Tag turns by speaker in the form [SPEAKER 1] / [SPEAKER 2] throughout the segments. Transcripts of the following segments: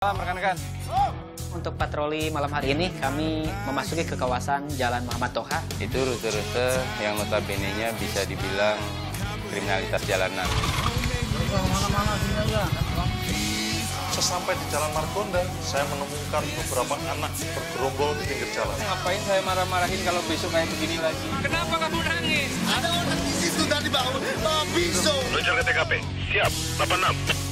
[SPEAKER 1] Malam rekan-rekan.
[SPEAKER 2] Untuk patroli malam hari ini kami memasuki ke kawasan Jalan Muhammad Toha.
[SPEAKER 1] Itu rute-rute yang notabene-nya bisa dibilang kriminalitas jalanan.
[SPEAKER 3] Sesampai di Jalan Margonda, saya menemukan beberapa anak bergerombol di pinggir jalan.
[SPEAKER 1] Ngapain saya marah-marahin kalau besok kayak begini lagi? Kenapa kamu nangis?
[SPEAKER 4] Ada orang di situ tadi bawa pisau.
[SPEAKER 5] Luncur ke TKP. Siap, 86.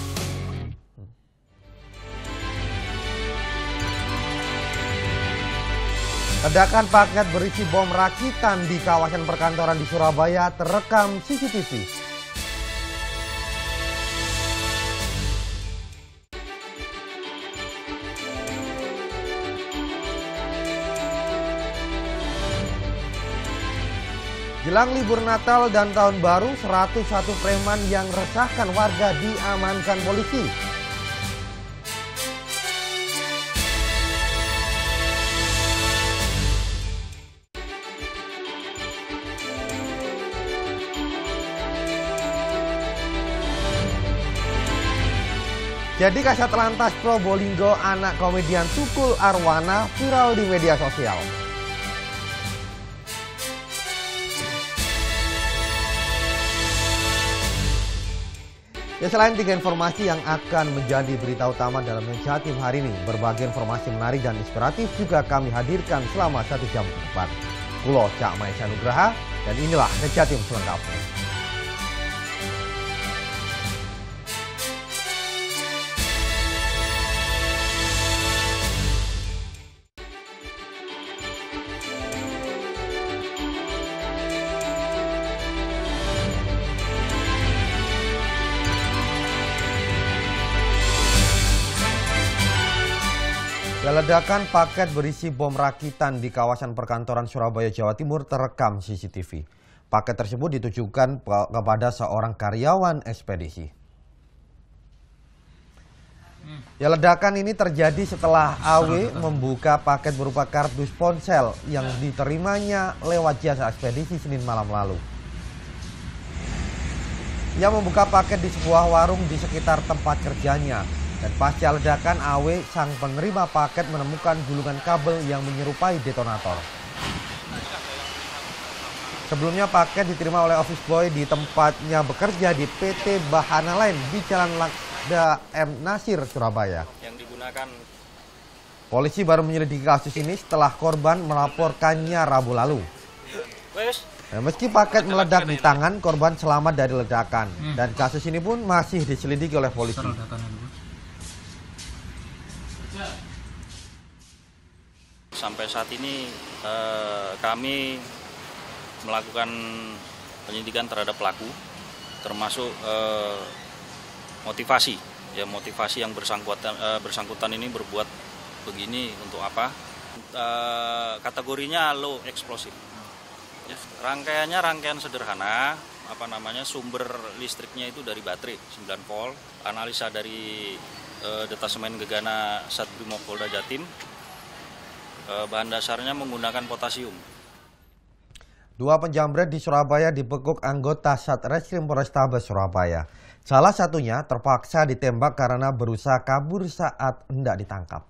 [SPEAKER 6] Ledakan paket berisi bom rakitan di kawasan perkantoran di Surabaya terekam CCTV. Jelang libur Natal dan Tahun Baru, 101 preman yang resahkan warga diamankan polisi. Jadi Kasat Lantas Probolinggo, anak komedian Tukul Arwana, viral di media sosial. Ya, selain 3 informasi yang akan menjadi berita utama dalam Jatim hari ini, berbagai informasi menarik dan inspiratif juga kami hadirkan selama 1 jam ke depan. Kulo Cak Maesha Nugraha, dan inilah Jatim selengkapnya. Ledakan paket berisi bom rakitan di kawasan perkantoran Surabaya, Jawa Timur terekam CCTV. Paket tersebut ditujukan kepada seorang karyawan ekspedisi. Ya, ledakan ini terjadi setelah AW membuka paket berupa kardus ponsel yang diterimanya lewat jasa ekspedisi Senin malam lalu. Ia membuka paket di sebuah warung di sekitar tempat kerjanya. Dan pasca ledakan, AW sang penerima paket menemukan gulungan kabel yang menyerupai detonator. Sebelumnya paket diterima oleh office boy di tempatnya bekerja di PT Bahana Lain di Jalan Lakda M. Nasir, Surabaya.
[SPEAKER 1] Yang digunakan.
[SPEAKER 6] Polisi baru menyelidiki kasus ini setelah korban melaporkannya Rabu lalu. Meski paket meledak di tangan, korban selamat dari ledakan. Dan kasus ini pun masih diselidiki oleh polisi.
[SPEAKER 7] Sampai saat ini kami melakukan penyidikan terhadap pelaku, termasuk motivasi yang bersangkutan ini berbuat begini untuk apa? Kategorinya low explosive. Ya, rangkaian sederhana, sumber listriknya itu dari baterai 9 volt. Analisa dari Detasemen Gegana Satbrimob Polda Jatim. Bahan dasarnya menggunakan potasium.
[SPEAKER 6] 2 penjamret di Surabaya dibekuk anggota Satreskrim Polrestabes Surabaya. Salah satunya terpaksa ditembak karena berusaha kabur saat hendak ditangkap.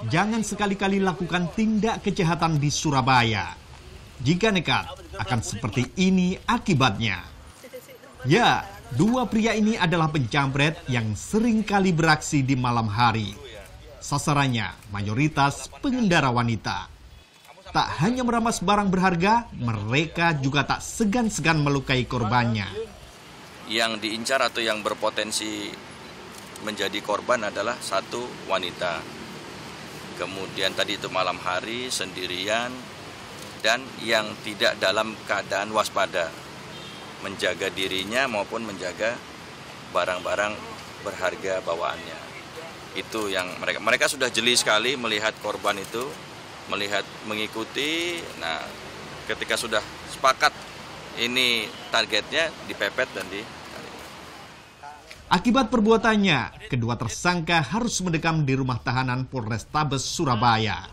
[SPEAKER 8] Jangan sekali-kali lakukan tindak kejahatan di Surabaya. Jika nekat, akan seperti ini akibatnya. Ya, 2 pria ini adalah penjamret yang sering kali beraksi di malam hari. Sasarannya mayoritas pengendara wanita. Tak hanya merampas barang berharga, mereka juga tak segan-segan melukai korbannya.
[SPEAKER 7] Yang diincar atau yang berpotensi menjadi korban adalah 1 wanita. Kemudian tadi itu malam hari, sendirian, dan yang tidak dalam keadaan waspada. Menjaga dirinya maupun menjaga barang-barang berharga bawaannya. Itu yang mereka sudah jeli sekali melihat korban itu, mengikuti. Nah, ketika sudah sepakat ini targetnya, dipepet dan
[SPEAKER 8] Akibat perbuatannya, kedua tersangka harus mendekam di rumah tahanan Polrestabes Surabaya.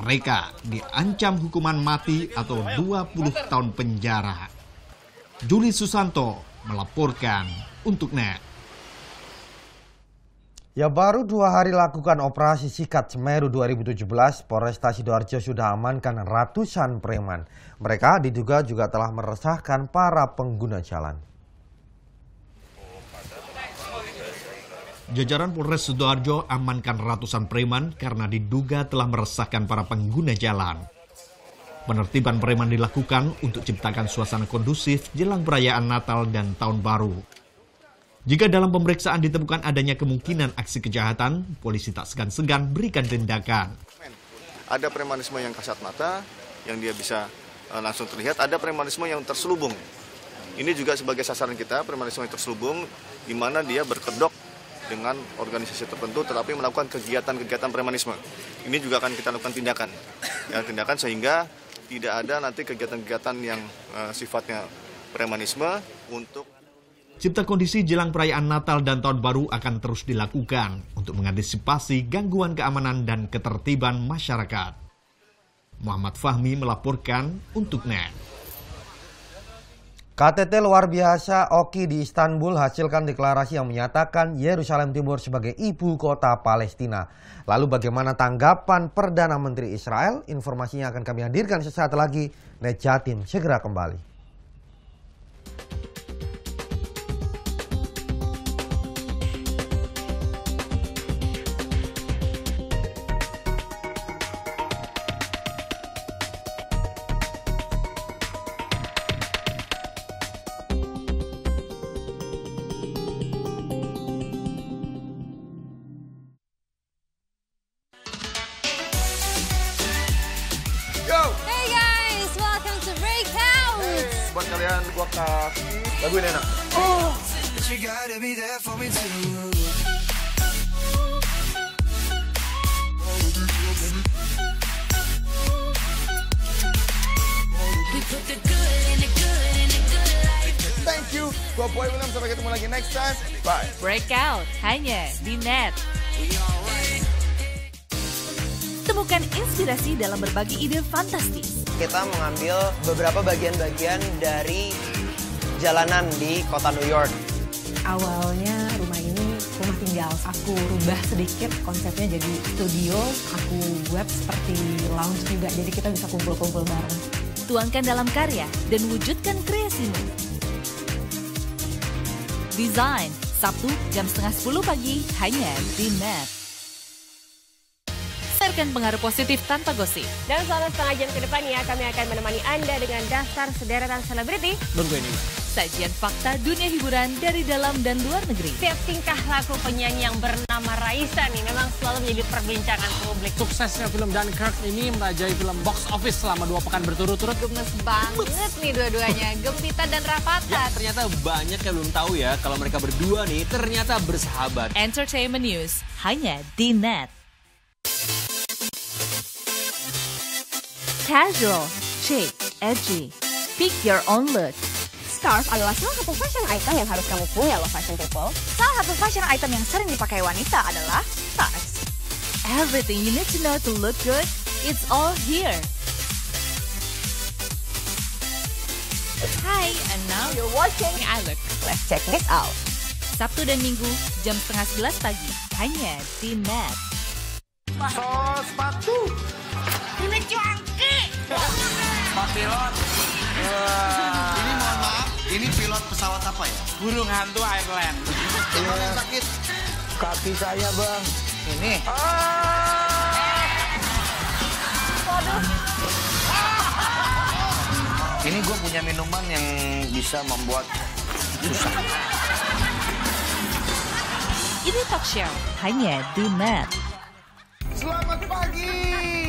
[SPEAKER 8] Mereka diancam hukuman mati atau 20 tahun penjara. Juli Susanto melaporkan untuk NET.
[SPEAKER 6] Ya, baru 2 hari lakukan operasi Sikat Semeru 2017, Polresta Sidoarjo sudah amankan ratusan preman. Mereka diduga juga telah meresahkan para pengguna jalan.
[SPEAKER 8] Jajaran Polres Sidoarjo amankan ratusan preman karena diduga telah meresahkan para pengguna jalan. Penertiban preman dilakukan untuk ciptakan suasana kondusif jelang perayaan Natal dan Tahun Baru. Jika dalam pemeriksaan ditemukan adanya kemungkinan aksi kejahatan, polisi tak segan-segan berikan tindakan.
[SPEAKER 9] Ada premanisme yang kasat mata, yang dia bisa langsung terlihat. Ada premanisme yang terselubung. Ini juga sebagai sasaran kita, premanisme yang terselubung, di mana dia berkedok dengan organisasi tertentu, tetapi melakukan kegiatan-kegiatan premanisme. Ini juga akan kita lakukan tindakan. Ya, tindakan sehingga tidak ada nanti kegiatan-kegiatan yang sifatnya premanisme untuk...
[SPEAKER 8] Cipta kondisi jelang perayaan Natal dan Tahun Baru akan terus dilakukan untuk mengantisipasi gangguan keamanan dan ketertiban masyarakat. Muhammad Fahmi melaporkan untuk NET.
[SPEAKER 6] KTT luar biasa Oki di Istanbul hasilkan deklarasi yang menyatakan Yerusalem Timur sebagai ibu kota Palestina. Lalu bagaimana tanggapan Perdana Menteri Israel? Informasinya akan kami hadirkan sesaat lagi. NET Jatim segera kembali.
[SPEAKER 10] Hey guys, welcome to Breakout.
[SPEAKER 9] Buat kalian, gua kasih lagu ini enak. Thank you, gua Boy William, sampai ketemu lagi next time. Bye.
[SPEAKER 10] Breakout hanya di NET. Temukan inspirasi dalam berbagi ide fantastis.
[SPEAKER 11] Kita mengambil beberapa bagian-bagian dari jalanan di kota New York.
[SPEAKER 12] Awalnya rumah ini rumah tinggal. Aku rubah sedikit konsepnya jadi studio. Aku buat seperti lounge juga, jadi kita bisa kumpul-kumpul bareng.
[SPEAKER 10] Tuangkan dalam karya dan wujudkan kreasimu. Desain, Sabtu jam 9:30 pagi hanya di NET. Serkan pengaruh positif tanpa gosip.
[SPEAKER 13] Dan selama setengah jam ke depannya, kami akan menemani Anda dengan daftar sederetan selebriti.
[SPEAKER 10] Sajian fakta dunia hiburan dari dalam dan luar negeri.
[SPEAKER 13] Setiap tingkah laku penyanyi yang bernama Raisa nih memang selalu menjadi perbincangan publik.
[SPEAKER 14] Suksesnya film Dunkirk ini merajai film box office selama 2 pekan berturut-turut.
[SPEAKER 10] Gemes banget nih dua-duanya, Gempita dan Rafathar.
[SPEAKER 15] Ya, ternyata banyak yang belum tahu ya kalau mereka berdua nih ternyata bersahabat.
[SPEAKER 10] Entertainment News hanya di NET. Casual, chic, edgy. Pick your own look.
[SPEAKER 13] Scarf adalah salah satu fashion item yang harus kamu punya loh fashion people.
[SPEAKER 10] Salah satu fashion item yang sering dipakai wanita adalah tas. Everything you need to know to look good, it's all here. Hi, and now
[SPEAKER 13] You're watching
[SPEAKER 10] I Look.
[SPEAKER 13] Let's check this out.
[SPEAKER 10] Sabtu dan Minggu jam 10:30 pagi hanya di NET.
[SPEAKER 4] Sepatu.
[SPEAKER 13] Ini cuangki.
[SPEAKER 4] Pak pilot. Ini mohon maaf, ini pilot pesawat apa ya?
[SPEAKER 14] Burung hantu Ireland.
[SPEAKER 4] Ini yang sakit. Kaki saya, Bang. Ini. Ini gue punya minuman yang bisa membuat susah.
[SPEAKER 10] Ini talk show hanya di NET.
[SPEAKER 4] Selamat pagi.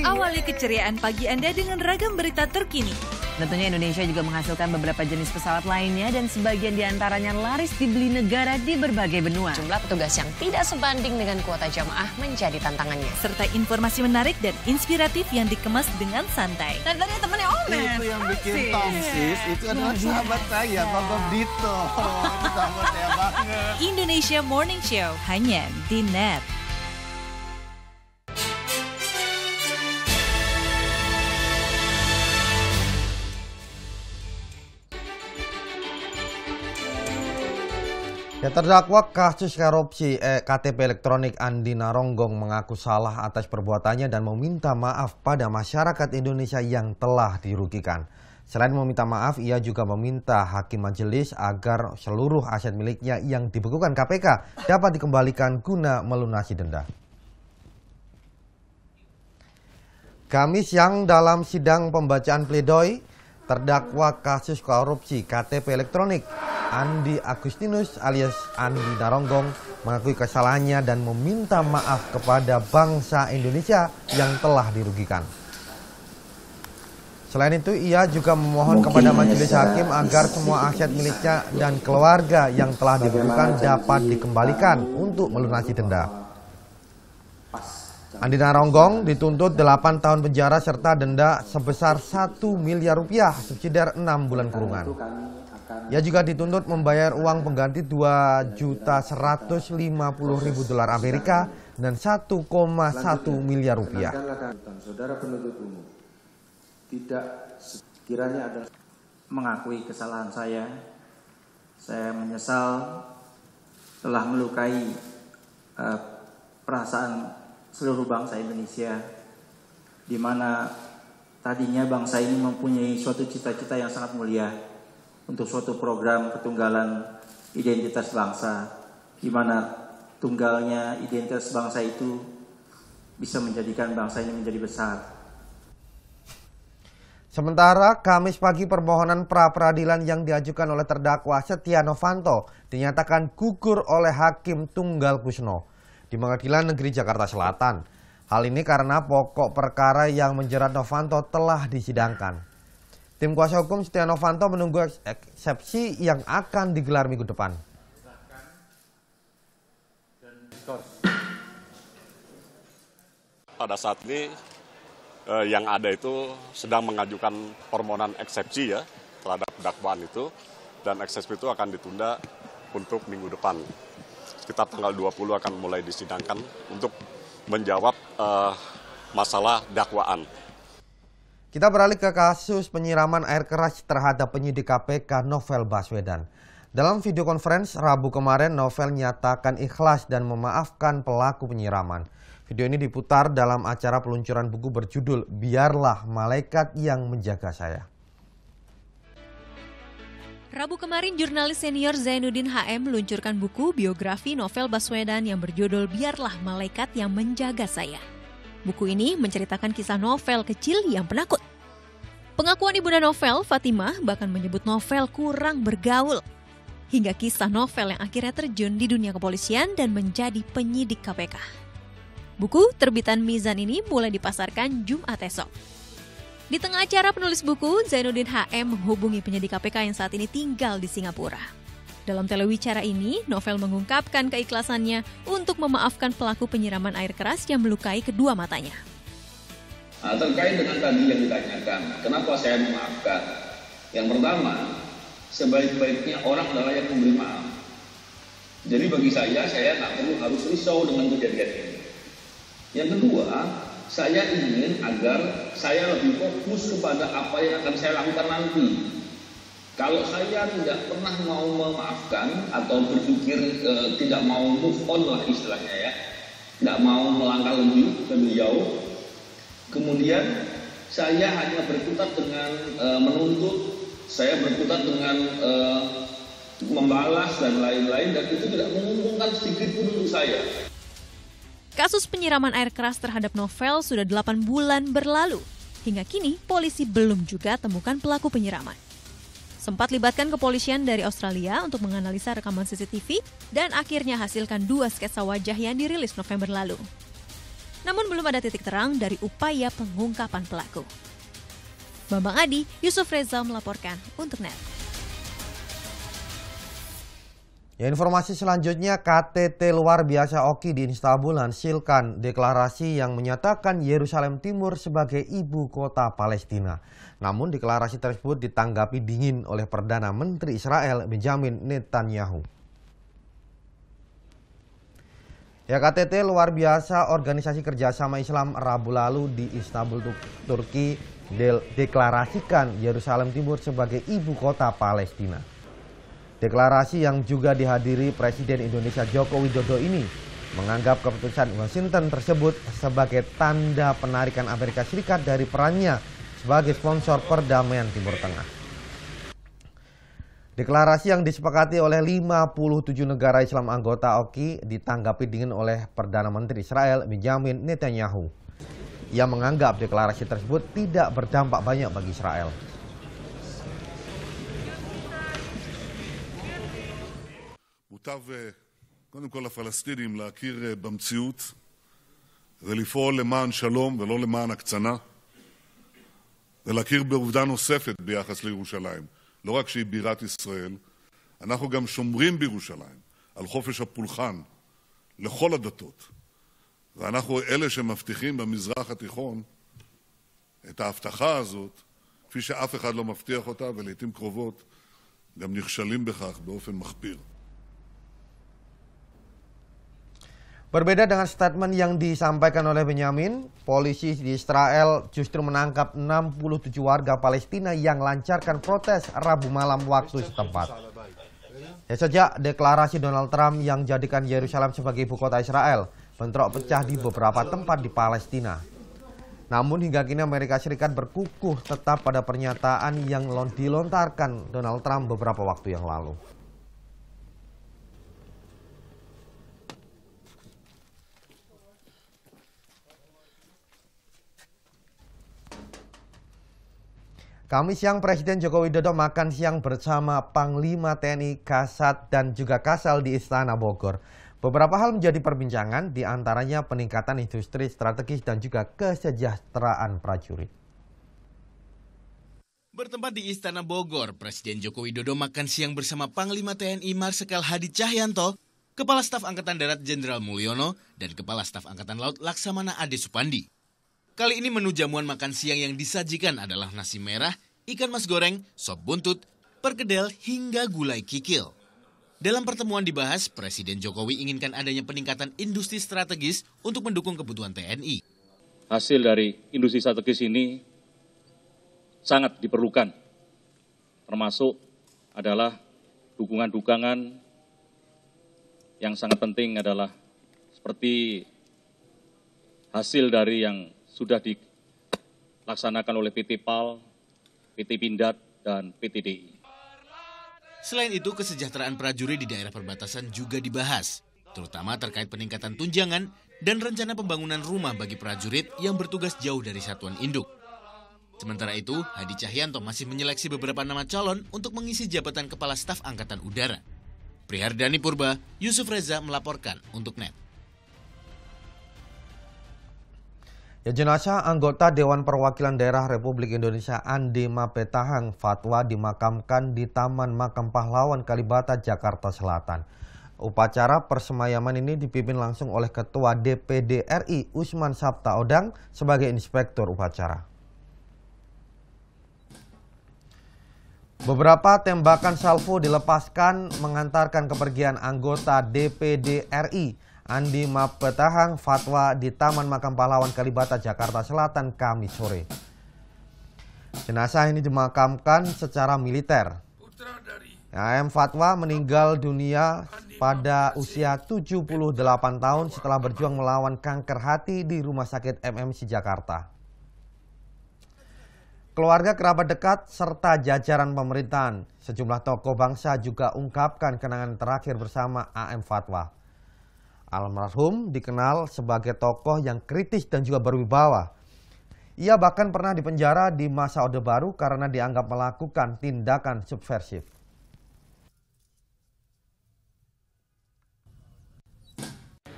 [SPEAKER 10] Awali keceriaan pagi Anda dengan ragam berita terkini.
[SPEAKER 16] Tentunya Indonesia juga menghasilkan beberapa jenis pesawat lainnya dan sebagian diantaranya laris dibeli negara di berbagai benua.
[SPEAKER 13] Jumlah petugas yang tidak sebanding dengan kuota jamaah menjadi tantangannya.
[SPEAKER 10] Serta informasi menarik dan inspiratif yang dikemas dengan santai.
[SPEAKER 13] Dan tadi temannya Omen.
[SPEAKER 4] Itu yang bikin tongsis, itu adalah sahabat saya, Bapak Dito. Itu sahabat saya banget.
[SPEAKER 10] Indonesia Morning Show hanya di NET.
[SPEAKER 6] Ya, terdakwa kasus korupsi KTP elektronik Andi Naronggong mengaku salah atas perbuatannya dan meminta maaf pada masyarakat Indonesia yang telah dirugikan. Selain meminta maaf, ia juga meminta hakim majelis agar seluruh aset miliknya yang dibekukan KPK dapat dikembalikan guna melunasi denda. Kamis siang dalam sidang pembacaan pledoi, terdakwa kasus korupsi KTP elektronik Andi Agustinus alias Andi Naronggong mengakui kesalahannya dan meminta maaf kepada bangsa Indonesia yang telah dirugikan. Selain itu, ia juga memohon kepada majelis hakim agar semua aset miliknya dan keluarga yang telah dirugikan dapat dikembalikan untuk melunasi denda. Andi Naronggong dituntut 8 tahun penjara serta denda sebesar 1 miliar rupiah subsidiar 6 bulan kurungan. Ia juga dituntut membayar uang pengganti 2.150.000 dolar Amerika dan 1,1 miliar rupiah.
[SPEAKER 17] Saudara penuntut umum tidak sekiranya ada mengakui kesalahan saya menyesal telah melukai perasaan seluruh bangsa Indonesia, di mana tadinya bangsa ini mempunyai suatu cita-cita yang sangat mulia untuk suatu program ketunggalan identitas bangsa, di mana tunggalnya identitas bangsa itu bisa menjadikan bangsa ini menjadi besar.
[SPEAKER 6] Sementara Kamis pagi permohonan pra-peradilan yang diajukan oleh terdakwa Setia Novanto dinyatakan gugur oleh Hakim Tunggal Kusno di Pengadilan Negeri Jakarta Selatan. Hal ini karena pokok perkara yang menjerat Novanto telah disidangkan. Tim kuasa hukum Setia Novanto menunggu eksepsi yang akan digelar minggu depan.
[SPEAKER 18] Pada saat ini yang ada itu sedang mengajukan permohonan eksepsi ya terhadap dakwaan itu, dan eksepsi itu akan ditunda untuk minggu depan. Sekitar tanggal 20 akan mulai disidangkan untuk menjawab masalah dakwaan.
[SPEAKER 6] Kita beralih ke kasus penyiraman air keras terhadap penyidik KPK Novel Baswedan. Dalam video conference Rabu kemarin, Novel nyatakan ikhlas dan memaafkan pelaku penyiraman. Video ini diputar dalam acara peluncuran buku berjudul Biarlah Malaikat Yang Menjaga Saya.
[SPEAKER 19] Rabu kemarin, jurnalis senior Zainuddin HM meluncurkan buku biografi Novel Baswedan yang berjudul Biarlah Malaikat Yang Menjaga Saya. Buku ini menceritakan kisah Novel kecil yang penakut. Pengakuan ibunda Novel, Fatimah, bahkan menyebut Novel kurang bergaul. Hingga kisah Novel yang akhirnya terjun di dunia kepolisian dan menjadi penyidik KPK. Buku terbitan Mizan ini mulai dipasarkan Jumat esok. Di tengah acara penulis buku, Zainuddin HM menghubungi penyidik KPK yang saat ini tinggal di Singapura. Dalam telewicara ini, Novel mengungkapkan keikhlasannya untuk memaafkan pelaku penyiraman air keras yang melukai kedua matanya.
[SPEAKER 20] Terkait dengan tadi yang ditanyakan, kenapa saya memaafkan? Yang pertama, sebaik-baiknya orang adalah yang memberi maaf. Jadi bagi saya tak perlu harus risau dengan kejadian ini. Yang kedua, saya ingin agar saya lebih fokus kepada apa yang akan saya lakukan nanti. Kalau saya tidak pernah mau memaafkan atau berpikir tidak mau move on lah istilahnya ya, tidak mau melangkah lebih jauh, kemudian saya hanya berkutat dengan menuntut, saya berkutat dengan membalas dan lain-lain, dan itu tidak menguntungkan sedikit pun untuk saya.
[SPEAKER 19] Kasus penyiraman air keras terhadap Novel sudah 8 bulan berlalu. Hingga kini, polisi belum juga temukan pelaku penyiraman. Sempat libatkan kepolisian dari Australia untuk menganalisa rekaman CCTV dan akhirnya hasilkan 2 sketsa wajah yang dirilis November lalu. Namun belum ada titik terang dari upaya pengungkapan pelaku. Bambang Adi, Yusuf Reza melaporkan untuk NET.
[SPEAKER 6] Ya, informasi selanjutnya, KTT luar biasa Oki di Istanbul menghasilkan deklarasi yang menyatakan Yerusalem Timur sebagai ibu kota Palestina. Namun deklarasi tersebut ditanggapi dingin oleh Perdana Menteri Israel Benjamin Netanyahu. Ya, KTT luar biasa Organisasi Kerjasama Islam Rabu lalu di Istanbul, Turki deklarasikan Yerusalem Timur sebagai ibu kota Palestina. Deklarasi yang juga dihadiri Presiden Indonesia Joko Widodo ini menganggap keputusan Washington tersebut sebagai tanda penarikan Amerika Serikat dari perannya sebagai sponsor perdamaian Timur Tengah. Deklarasi yang disepakati oleh 57 negara Islam anggota OKI ditanggapi dingin oleh Perdana Menteri Israel Benjamin Netanyahu. Ia menganggap deklarasi tersebut tidak berdampak banyak bagi Israel.
[SPEAKER 21] מוטב קודם כל לפלסטינים להכיר במציאות ולפעול למען שלום ולא למען הקצנה ולהכיר בעובדה נוספת ביחס לירושלים. לא רק שהיא בירת ישראל, אנחנו גם שומרים בירושלים על חופש הפולחן לכל הדתות. ואנחנו אלה שמבטיחים במזרח התיכון את ההבטחה הזאת, כפי שאף אחד לא מבטיח אותה, ולעיתים קרובות גם נכשלים בכך באופן מחפיר.
[SPEAKER 6] Berbeda dengan statement yang disampaikan oleh Benyamin, polisi di Israel justru menangkap 67 warga Palestina yang lancarkan protes Rabu malam waktu setempat. Ya, sejak deklarasi Donald Trump yang jadikan Yerusalem sebagai ibu kota Israel, bentrok pecah di beberapa tempat di Palestina. Namun hingga kini Amerika Serikat berkukuh tetap pada pernyataan yang dilontarkan Donald Trump beberapa waktu yang lalu. Kamis siang Presiden Joko Widodo makan siang bersama Panglima TNI Kasat dan juga Kasal di Istana Bogor. Beberapa hal menjadi perbincangan, diantaranya peningkatan industri strategis dan juga kesejahteraan prajurit.
[SPEAKER 22] Bertempat di Istana Bogor, Presiden Joko Widodo makan siang bersama Panglima TNI Marsikal Hadi Cahyanto, Kepala Staf Angkatan Darat Jenderal Mulyono, dan Kepala Staf Angkatan Laut Laksamana Ade Supandi. Kali ini menu jamuan makan siang yang disajikan adalah nasi merah, ikan mas goreng, sop buntut, perkedel, hingga gulai kikil. Dalam pertemuan dibahas, Presiden Jokowi inginkan adanya peningkatan industri strategis untuk mendukung kebutuhan TNI.
[SPEAKER 23] Hasil dari industri strategis ini sangat diperlukan, termasuk adalah dukungan-dukungan yang sangat penting adalah seperti hasil dari yang sudah dilaksanakan oleh PT PAL, PT Pindad, dan PT DI.
[SPEAKER 22] Selain itu, kesejahteraan prajurit di daerah perbatasan juga dibahas, terutama terkait peningkatan tunjangan dan rencana pembangunan rumah bagi prajurit yang bertugas jauh dari satuan induk. Sementara itu, Hadi Cahyanto masih menyeleksi beberapa nama calon untuk mengisi jabatan Kepala Staf Angkatan Udara. Prihardani Purba, Yusuf Reza melaporkan untuk NET.
[SPEAKER 6] Ya, jenazah anggota Dewan Perwakilan Daerah Republik Indonesia Andi Mapetahang Fatwa dimakamkan di Taman Makam Pahlawan Kalibata, Jakarta Selatan. Upacara persemayaman ini dipimpin langsung oleh Ketua DPD RI Usman Sabtaodang sebagai inspektur upacara. Beberapa tembakan salvo dilepaskan mengantarkan kepergian anggota DPD RI Andi Mapetahang Fatwa di Taman Makam Pahlawan Kalibata, Jakarta Selatan, Kamis sore. Jenazah ini dimakamkan secara militer. AM Fatwa meninggal dunia pada usia 78 tahun setelah berjuang melawan kanker hati di Rumah Sakit MMC Jakarta. Keluarga, kerabat dekat, serta jajaran pemerintahan, sejumlah tokoh bangsa juga ungkapkan kenangan terakhir bersama AM Fatwa. Almarhum dikenal sebagai tokoh yang kritis dan juga berwibawa. Ia bahkan pernah dipenjara di masa Orde Baru karena dianggap melakukan tindakan subversif.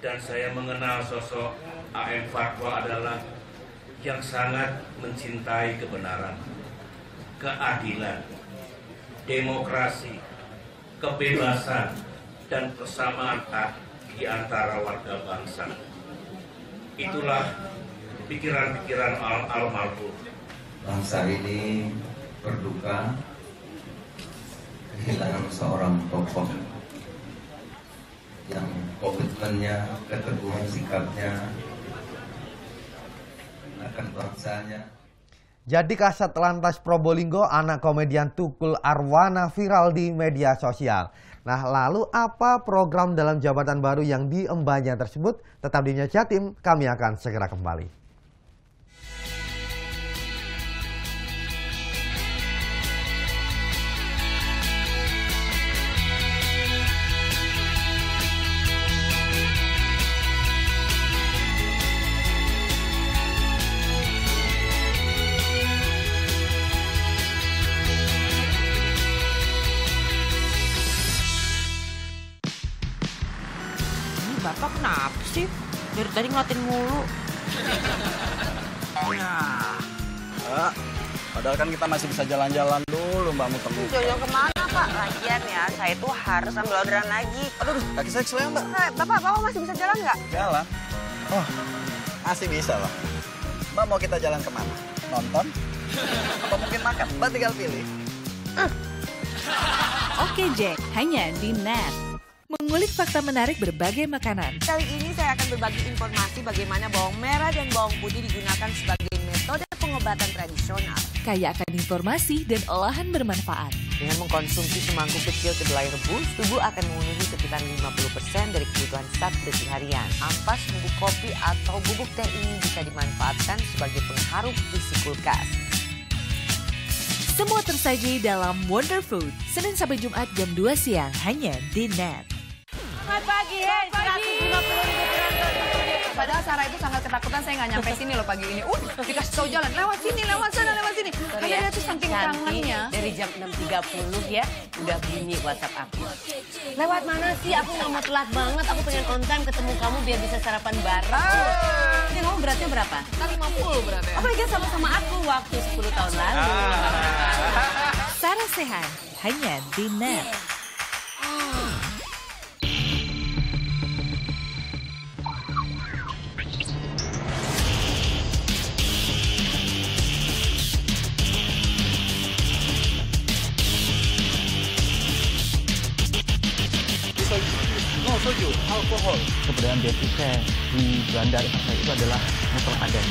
[SPEAKER 24] Dan saya mengenal sosok AM Fatwa adalah yang sangat mencintai kebenaran, keadilan, demokrasi, kebebasan, dan persamaan hak di antara warga bangsa. Itulah pikiran-pikiran almarhum.
[SPEAKER 25] Bangsa ini berduka kehilangan seorang tokoh yang komitmennya, keteguhan sikapnya akan bangsanya.
[SPEAKER 6] Jadi Kasat Lantas Probolinggo, anak komedian Tukul Arwana viral di media sosial. Nah, lalu apa program dalam jabatan baru yang diembannya tersebut? Tetap di Jatim, kami akan segera kembali.
[SPEAKER 1] Bapak kenapa sih? Dari tadi ngeliatin mulu.
[SPEAKER 2] Nah, padahal kan kita masih bisa jalan-jalan dulu, Mbak Mutemu.
[SPEAKER 1] Jalan kemana, Pak? Lagian ya, saya tuh harus ambil orderan lagi.
[SPEAKER 2] Aduh, kaki saya keselnya, Mbak.
[SPEAKER 1] Bapak masih bisa jalan nggak?
[SPEAKER 2] Jalan? Oh, masih bisa, Mbak. Mbak mau kita jalan kemana? Nonton? Apa mungkin makan? Mbak tinggal pilih.
[SPEAKER 19] Oke Jack, hanya di Net. Mengulik fakta menarik berbagai makanan.
[SPEAKER 1] Kali ini saya akan berbagi informasi bagaimana bawang merah dan bawang putih digunakan sebagai metode pengobatan tradisional.
[SPEAKER 19] Kaya akan informasi dan olahan bermanfaat.
[SPEAKER 1] Dengan mengkonsumsi semangkuk kecil kedelai rebus, tubuh akan memenuhi sekitar 50% dari kebutuhan zat besi harian. Ampas bubuk kopi atau bubuk teh ini bisa dimanfaatkan sebagai pengharum isi kulkas.
[SPEAKER 19] Semua tersaji dalam Wonder Food, Senin sampai Jumat jam 2 siang, hanya di Net.
[SPEAKER 1] Selamat pagi, 150.000 penonton. Padahal Sarah itu sangat ketakutan saya nggak nyampe sini loh pagi ini. Dikasih tahu jalan, lewat sini, lewat sana, lewat sini. Karena dia tuh saking kangennya.
[SPEAKER 3] Dari jam 6.30 ya, udah bunyi WhatsApp aku.
[SPEAKER 1] Lewat mana sih? Aku nggak mau telat banget. Aku pengen on time ketemu kamu biar bisa sarapan bareng.
[SPEAKER 3] Ini kamu beratnya berapa?
[SPEAKER 1] 50 beratnya.
[SPEAKER 3] Apalagi sama-sama aku waktu 10 tahun lalu.
[SPEAKER 19] Sarah Sehan, hanya di Net.
[SPEAKER 2] Soju, alkohol.
[SPEAKER 5] Keberadaan Beacukai di Belanda itu adalah metode aden.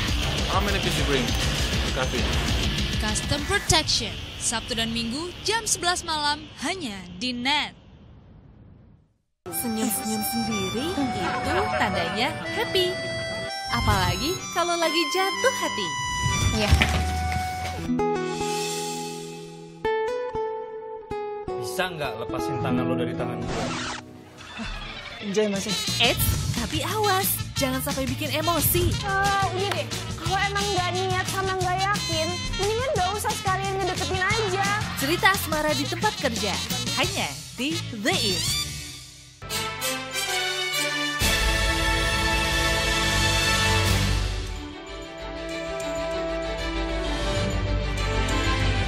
[SPEAKER 2] How many did you bring to cafe?
[SPEAKER 7] Custom Protection, Sabtu dan Minggu jam 11 malam hanya di Net.
[SPEAKER 19] Senyum-senyum sendiri itu tandanya happy. Apalagi kalau lagi jatuh hati.
[SPEAKER 1] Iya.
[SPEAKER 5] Bisa nggak lepasin tangan lo dari tangan gue?
[SPEAKER 2] Enjoy masih.
[SPEAKER 19] Eits, tapi awas, jangan sampai bikin emosi.
[SPEAKER 1] Udah deh, kalau emang nggak niat sama nggak yakin, mendingan nggak usah sekalian ngedeketin aja.
[SPEAKER 19] Cerita asmara di tempat kerja, hanya di The East.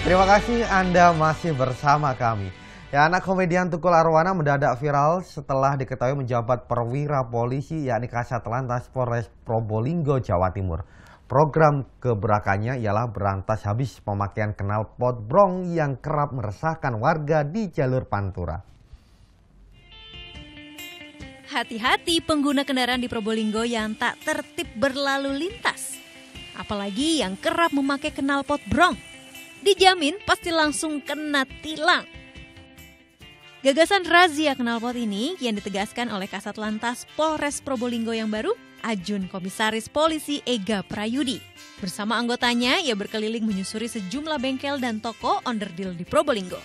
[SPEAKER 6] Terima kasih Anda masih bersama kami. Ya, anak komedian Tukul Arwana mendadak viral setelah diketahui menjabat perwira polisi yakni Kasat Lantas Polres Probolinggo, Jawa Timur. Program keberakannya ialah berantas habis pemakaian knalpot brong yang kerap meresahkan warga di jalur Pantura.
[SPEAKER 19] Hati-hati pengguna kendaraan di Probolinggo yang tak tertib berlalu lintas. Apalagi yang kerap memakai knalpot brong. Dijamin pasti langsung kena tilang. Gagasan razia knalpot ini yang ditegaskan oleh Kasat Lantas Polres Probolinggo yang baru, Ajun Komisaris Polisi Ega Prayudi. Bersama anggotanya, ia berkeliling menyusuri sejumlah bengkel dan toko onderdil di Probolinggo.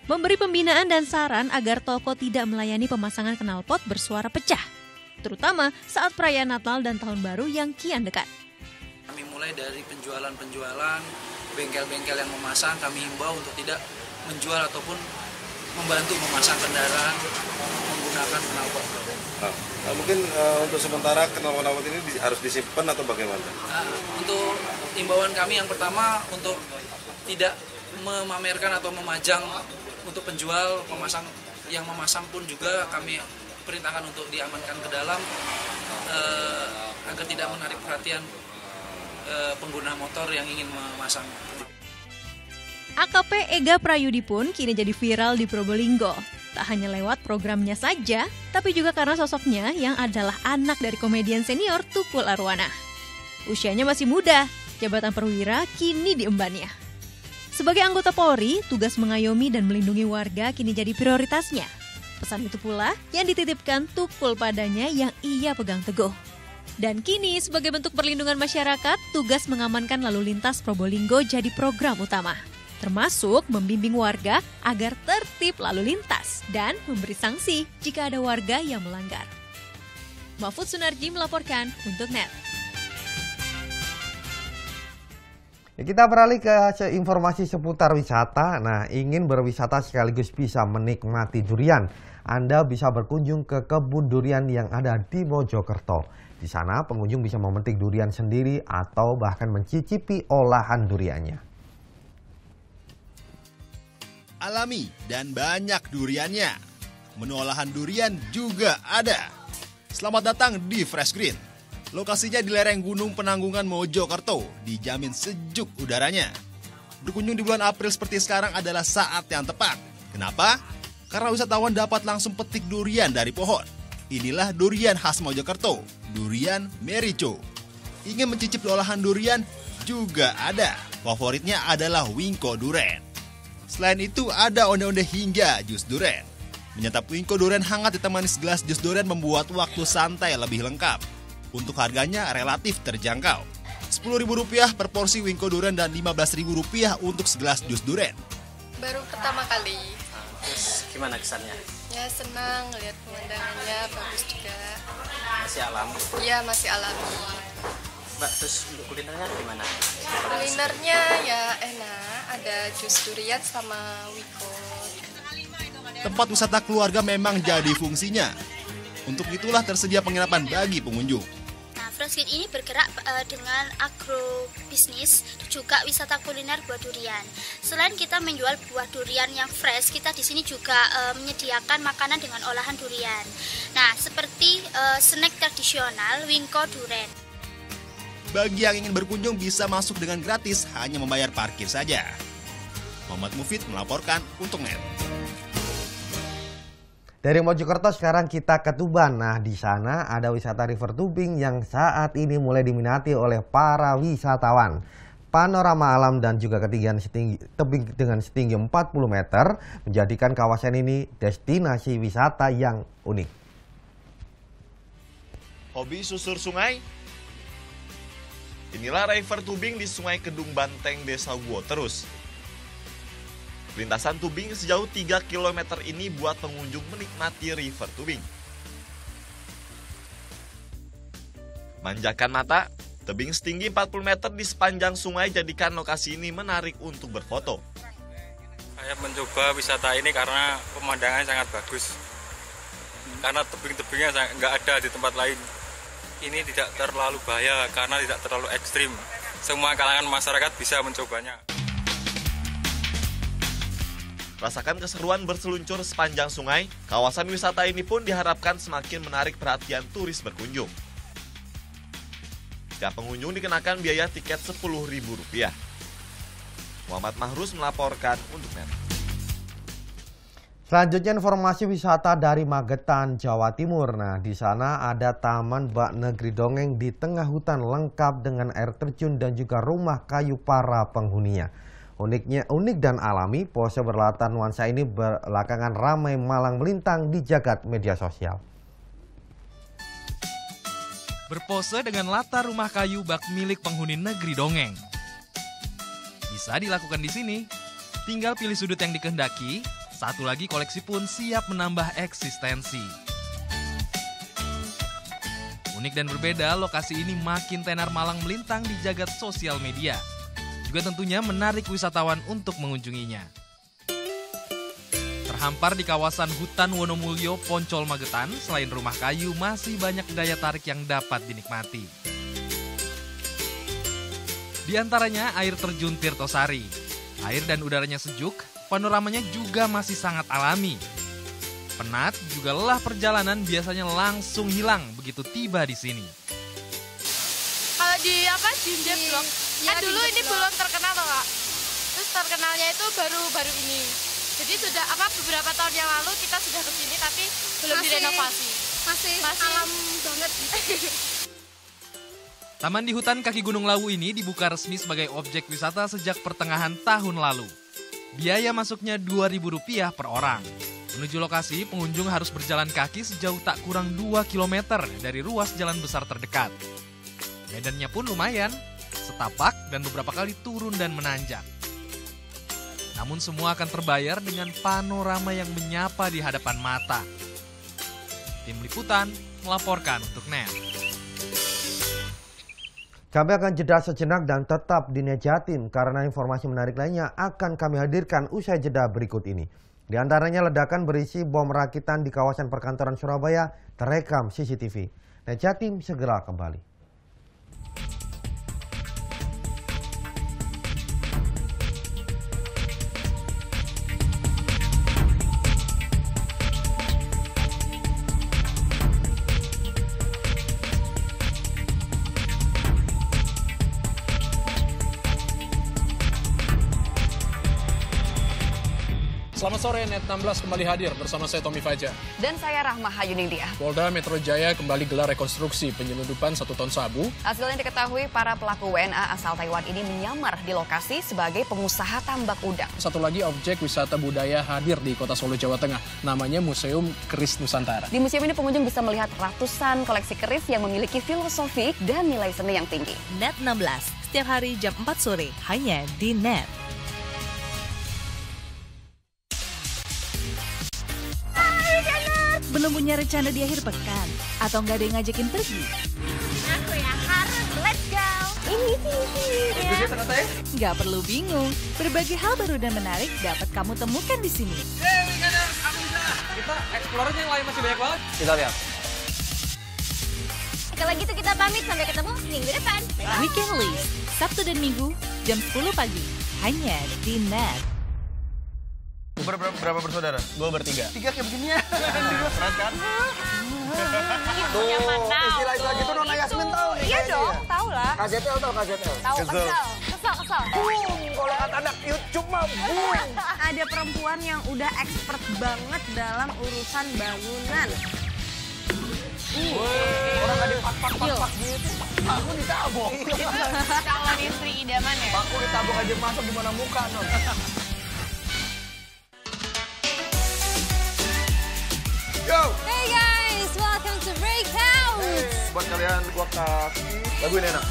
[SPEAKER 19] Memberi pembinaan dan saran agar toko tidak melayani pemasangan knalpot bersuara pecah, terutama saat perayaan Natal dan Tahun Baru yang kian dekat.
[SPEAKER 26] Kami mulai dari penjualan, bengkel-bengkel yang memasang, kami himbau untuk tidak menjual ataupun membantu memasang kendaraan menggunakan knalpot.
[SPEAKER 9] Mungkin untuk sementara knalpot ini harus disimpan atau bagaimana?
[SPEAKER 26] Untuk himbauan kami yang pertama untuk tidak memamerkan atau memajang untuk penjual, pemasang yang memasang pun juga kami perintahkan untuk diamankan ke dalam agar tidak menarik perhatian pengguna motor yang ingin memasang.
[SPEAKER 19] AKP Ega Prayudi pun kini jadi viral di Probolinggo. Tak hanya lewat programnya saja, tapi juga karena sosoknya yang adalah anak dari komedian senior Tukul Arwana. Usianya masih muda, jabatan perwira kini diembannya. Sebagai anggota Polri, tugas mengayomi dan melindungi warga kini jadi prioritasnya. Pesan itu pula yang dititipkan Tukul padanya yang ia pegang teguh. Dan kini sebagai bentuk perlindungan masyarakat, tugas mengamankan lalu lintas Probolinggo jadi program utama. Termasuk membimbing warga agar tertib lalu lintas dan memberi sanksi jika ada warga yang melanggar. Mahfud Sunarji melaporkan untuk NET.
[SPEAKER 6] Ya, kita beralih ke informasi seputar wisata. Nah, ingin berwisata sekaligus bisa menikmati durian. Anda bisa berkunjung ke kebun durian yang ada di Mojokerto. Di sana pengunjung bisa memetik durian sendiri atau bahkan mencicipi olahan duriannya.
[SPEAKER 8] Alami dan banyak duriannya. Menu olahan durian juga ada. Selamat datang di Fresh Green. Lokasinya di lereng Gunung Penanggungan Mojokerto, dijamin sejuk udaranya. Berkunjung di bulan April seperti sekarang adalah saat yang tepat. Kenapa? Karena wisatawan dapat langsung petik durian dari pohon. Inilah durian khas Mojokerto, durian merico. Ingin mencicipi olahan durian juga ada. Favoritnya adalah wingko duren. Selain itu ada onde-onde hingga jus duren. Menyantap wingko duren hangat ditemani segelas jus duren membuat waktu santai lebih lengkap. Untuk harganya relatif terjangkau. Rp10.000 per porsi wingko duren dan Rp15.000 untuk segelas jus duren.
[SPEAKER 11] Baru pertama kali.
[SPEAKER 12] Terus gimana kesannya?
[SPEAKER 11] Ya senang, lihat pemandangannya bagus juga.
[SPEAKER 12] Masih alami?
[SPEAKER 11] Iya masih alami.
[SPEAKER 12] Mbak, terus untuk kulinernya gimana?
[SPEAKER 11] Kulinernya ya enak, ada jus durian sama wiko.
[SPEAKER 8] Tempat wisata keluarga memang jadi fungsinya. Untuk itulah tersedia penginapan bagi pengunjung.
[SPEAKER 14] Fresh Green ini bergerak dengan agrobisnis juga wisata kuliner buah durian. Selain kita menjual buah durian yang fresh, kita di sini juga menyediakan makanan dengan olahan durian. Nah, seperti snack tradisional wingko duren.
[SPEAKER 8] Bagi yang ingin berkunjung bisa masuk dengan gratis, hanya membayar parkir saja. Muhammad Mufid melaporkan untuk NET.
[SPEAKER 6] Dari Mojokerto sekarang kita ke Tuban. Nah, di sana ada wisata river tubing yang saat ini mulai diminati oleh para wisatawan. Panorama alam dan juga ketinggian tebing dengan setinggi 40 meter menjadikan kawasan ini destinasi wisata yang unik.
[SPEAKER 15] Hobi susur sungai? Inilah river tubing di Sungai Kedung Banteng, Desa Guoterus. Lintasan tubing sejauh 3 km ini buat pengunjung menikmati river tubing. Manjakan mata, tebing setinggi 40 meter di sepanjang sungai jadikan lokasi ini menarik untuk berfoto.
[SPEAKER 16] Saya mencoba wisata ini karena pemandangannya sangat bagus. Karena tebing-tebingnya nggak ada di tempat lain. Ini tidak terlalu bahaya karena tidak terlalu ekstrim. Semua kalangan masyarakat bisa mencobanya.
[SPEAKER 15] Rasakan keseruan berseluncur sepanjang sungai, kawasan wisata ini pun diharapkan semakin menarik perhatian turis berkunjung. Setiap pengunjung dikenakan biaya tiket Rp10.000. Muhammad Mahrus melaporkan untuk NET.
[SPEAKER 6] Selanjutnya informasi wisata dari Magetan, Jawa Timur. Nah, di sana ada Taman Bak Negeri Dongeng di tengah hutan lengkap dengan air terjun dan juga rumah kayu para penghuninya. Unik dan alami, pose berlatar nuansa ini belakangan ramai malang melintang di jagat media sosial.
[SPEAKER 27] Berpose dengan latar rumah kayu bak milik penghuni negeri dongeng. Bisa dilakukan di sini. Tinggal pilih sudut yang dikehendaki, satu lagi koleksi pun siap menambah eksistensi. Unik dan berbeda, lokasi ini makin tenar malang melintang di jagat sosial media. Juga tentunya menarik wisatawan untuk mengunjunginya. Terhampar di kawasan hutan Wonomulyo, Poncol, Magetan, selain rumah kayu masih banyak daya tarik yang dapat dinikmati. Di antaranya air terjun Tirtosari. Air dan udaranya sejuk, panoramanya juga masih sangat alami. Penat juga lelah perjalanan biasanya langsung hilang begitu tiba di sini.
[SPEAKER 28] Kalau di Jinjep Blok, kan dulu ini belum terkenal toh Kak. Terus terkenalnya itu baru ini. Jadi sudah beberapa tahun yang lalu kita sudah ke sini tapi belum direnovasi. Masih alam banget gitu.
[SPEAKER 27] Taman di hutan kaki Gunung Lawu ini dibuka resmi sebagai objek wisata sejak pertengahan tahun lalu. Biaya masuknya Rp2.000 per orang. Menuju lokasi, pengunjung harus berjalan kaki sejauh tak kurang 2 km dari ruas jalan besar terdekat. Medannya pun lumayan, setapak dan beberapa kali turun dan menanjak. Namun semua akan terbayar dengan panorama yang menyapa di hadapan mata. Tim Liputan melaporkan untuk NET.
[SPEAKER 6] Kami akan jeda sejenak dan tetap di NET Jatim karena informasi menarik lainnya akan kami hadirkan usai jeda berikut ini. Di antaranya ledakan berisi bom rakitan di kawasan perkantoran Surabaya terekam CCTV. NET Jatim segera kembali.
[SPEAKER 4] Selamat sore, NET 16 kembali hadir bersama saya Tommy Fajar.
[SPEAKER 10] Dan saya Rahma Hayuningdia.
[SPEAKER 4] Polda Metro Jaya kembali gelar rekonstruksi penyelundupan 1 ton sabu.
[SPEAKER 10] Hasilnya diketahui para pelaku WNA asal Taiwan ini menyamar di lokasi sebagai pengusaha tambak udang.
[SPEAKER 4] Satu lagi objek wisata budaya hadir di Kota Solo, Jawa Tengah. Namanya Museum Keris Nusantara.
[SPEAKER 10] Di museum ini pengunjung bisa melihat ratusan koleksi keris yang memiliki filosofi dan nilai seni yang tinggi.
[SPEAKER 13] NET 16, setiap hari jam 4 sore, hanya di NET. Belum punya rencana di akhir pekan? Atau nggak ada yang ngajakin pergi?
[SPEAKER 14] Aku ya harus, let's go. Ini sih.
[SPEAKER 13] Nggak perlu bingung, berbagai hal baru dan menarik dapat kamu temukan di sini.
[SPEAKER 4] Kita explore-nya yang lain masih banyak banget.
[SPEAKER 2] Kita lihat.
[SPEAKER 14] Kalau gitu kita pamit, sampai ketemu minggu depan.
[SPEAKER 13] Weekend List, Sabtu dan Minggu, jam 10 pagi, hanya di NET.
[SPEAKER 2] Berapa bersaudara?
[SPEAKER 4] 2 bertiga.
[SPEAKER 2] 3 kayak begini ya. Keren kan? Tuh, istilah-istilah gitu Nona Yasmin tahu nih.
[SPEAKER 10] Iya dong, tahu lah.
[SPEAKER 2] KZL tahu KZL?
[SPEAKER 10] Tahu, kesel.
[SPEAKER 2] Kalau kata anak YouTube mah boom.
[SPEAKER 10] Ada perempuan yang udah expert banget dalam urusan bangunan.
[SPEAKER 2] Orang nggak dipak gitu. Aku ditabok.
[SPEAKER 10] Calon istri idaman ya?
[SPEAKER 2] Aku ditabok aja masuk di mana muka, Non. Yo!
[SPEAKER 13] Hey guys, welcome to Breakout.
[SPEAKER 2] Hey, buat kalian gua kasih lagu ini enak.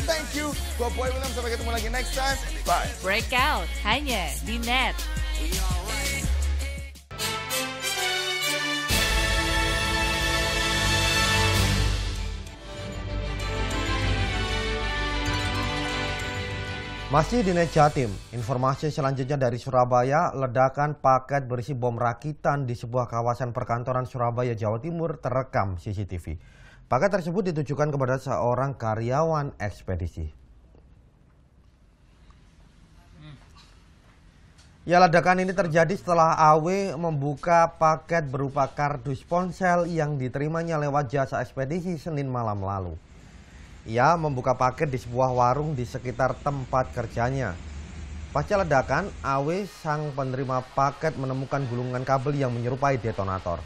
[SPEAKER 2] Thank you. Gua Boy William, sampai ketemu lagi next time. Bye.
[SPEAKER 13] Breakout, hanya di NET.
[SPEAKER 6] Masih di NET Jatim, informasi selanjutnya dari Surabaya, ledakan paket berisi bom rakitan di sebuah kawasan perkantoran Surabaya, Jawa Timur terekam CCTV. Paket tersebut ditujukan kepada seorang karyawan ekspedisi. Ya, ledakan ini terjadi setelah AW membuka paket berupa kardus ponsel yang diterimanya lewat jasa ekspedisi Senin malam lalu. Ia membuka paket di sebuah warung di sekitar tempat kerjanya. Pasca ledakan, AW sang penerima paket menemukan gulungan kabel yang menyerupai detonator.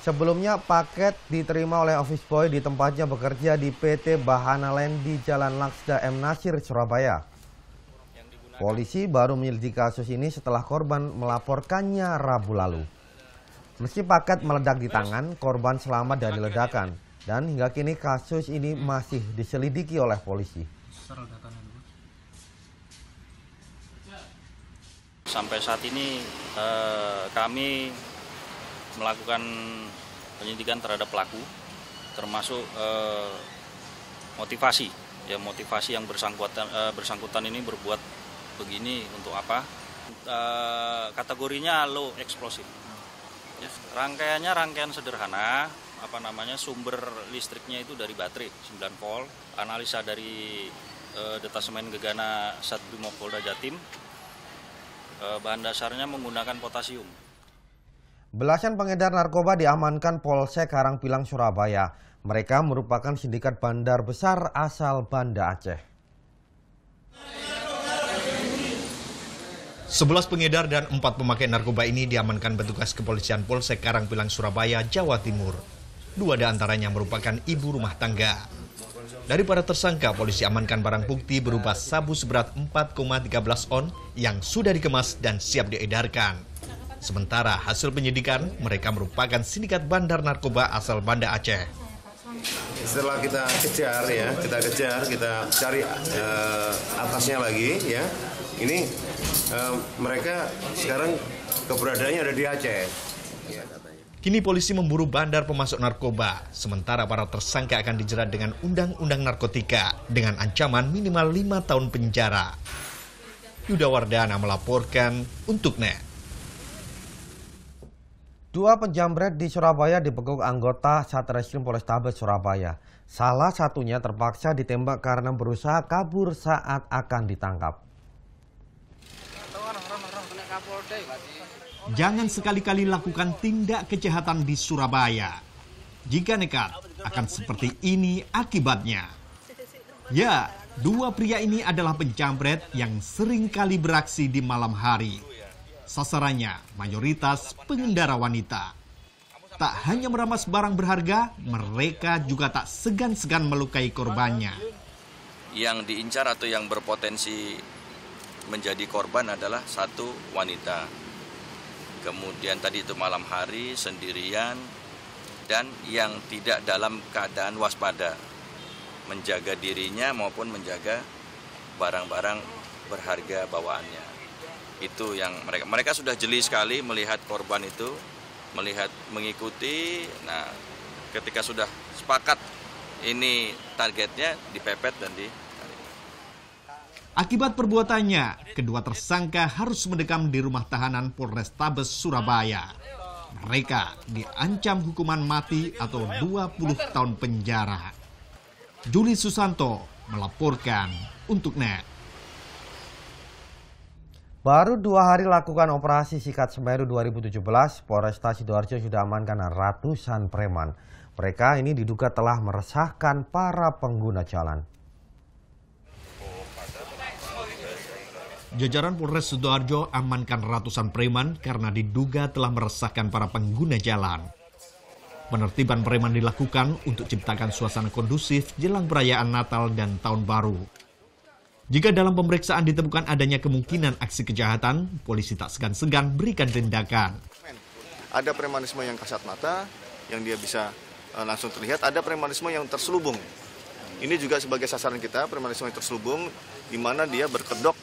[SPEAKER 6] Sebelumnya paket diterima oleh office boy di tempatnya bekerja di PT Bahana Land di Jalan Laksda M. Nasir, Surabaya. Polisi baru menyelidiki kasus ini setelah korban melaporkannya Rabu lalu. Meski paket meledak di tangan, korban selamat dari ledakan. Dan hingga kini kasus ini masih diselidiki oleh polisi.
[SPEAKER 17] Sampai saat ini kami melakukan penyidikan terhadap pelaku, termasuk motivasi yang bersangkutan ini berbuat begini untuk apa? Kategorinya low explosive. Rangkaiannya rangkaian sederhana. Sumber listriknya itu dari baterai 9 volt. Analisa dari Detasemen Gegana Satbrimob Polda Jatim, bahan dasarnya menggunakan potasium.
[SPEAKER 6] Belasan pengedar narkoba diamankan Polsek Karangpilang, Surabaya. Mereka merupakan sindikat bandar besar asal Banda Aceh.
[SPEAKER 8] 11 pengedar dan 4 pemakai narkoba ini diamankan petugas kepolisian Polsek Karangpilang, Surabaya, Jawa Timur. 2 di antaranya merupakan ibu rumah tangga. Dari para tersangka, polisi amankan barang bukti berupa sabu seberat 4,13 on yang sudah dikemas dan siap diedarkan. Sementara hasil penyidikan, mereka merupakan sindikat bandar narkoba asal Banda Aceh.
[SPEAKER 3] Setelah kita kejar, kita cari atasnya lagi, ya. Ini mereka sekarang keberadaannya ada di Aceh.
[SPEAKER 8] Kini polisi memburu bandar pemasok narkoba, sementara para tersangka akan dijerat dengan Undang-Undang Narkotika dengan ancaman minimal 5 tahun penjara. Yuda Wardana melaporkan untuk NET.
[SPEAKER 6] 2 penjamret di Surabaya dibekuk anggota Satreskrim Polrestabes Surabaya. Salah satunya terpaksa ditembak karena berusaha kabur saat akan ditangkap.
[SPEAKER 8] Jangan sekali-kali lakukan tindak kejahatan di Surabaya. Jika nekat, akan seperti ini akibatnya. Ya, 2 pria ini adalah penjamret yang sering kali beraksi di malam hari. Sasarannya mayoritas pengendara wanita. Tak hanya merampas barang berharga, mereka juga tak segan-segan melukai korbannya.
[SPEAKER 17] Yang diincar atau yang berpotensi menjadi korban adalah 1 wanita. Kemudian tadi itu malam hari, sendirian, dan yang tidak dalam keadaan waspada. Menjaga dirinya maupun menjaga barang-barang berharga bawaannya. Itu yang mereka sudah jeli sekali melihat korban itu, mengikuti. Nah, ketika sudah sepakat ini targetnya, dipepet dan
[SPEAKER 8] Akibat perbuatannya, kedua tersangka harus mendekam di rumah tahanan Polrestabes Surabaya. Mereka diancam hukuman mati atau 20 tahun penjara. Juli Susanto melaporkan untuk NET.
[SPEAKER 6] Baru 2 hari lakukan operasi Sikat Semeru 2017, Polresta Sidoarjo sudah amankan ratusan preman. Mereka ini diduga telah meresahkan para pengguna jalan.
[SPEAKER 8] Jajaran Polres Sidoarjo amankan ratusan preman karena diduga telah meresahkan para pengguna jalan. Penertiban preman dilakukan untuk ciptakan suasana kondusif jelang perayaan Natal dan Tahun Baru. Jika dalam pemeriksaan ditemukan adanya kemungkinan aksi kejahatan, polisi tak segan-segan berikan tindakan.
[SPEAKER 9] Ada premanisme yang kasat mata, yang dia bisa langsung terlihat. Ada premanisme yang terselubung. Ini juga sebagai sasaran kita, premanisme yang terselubung, di mana dia berkedok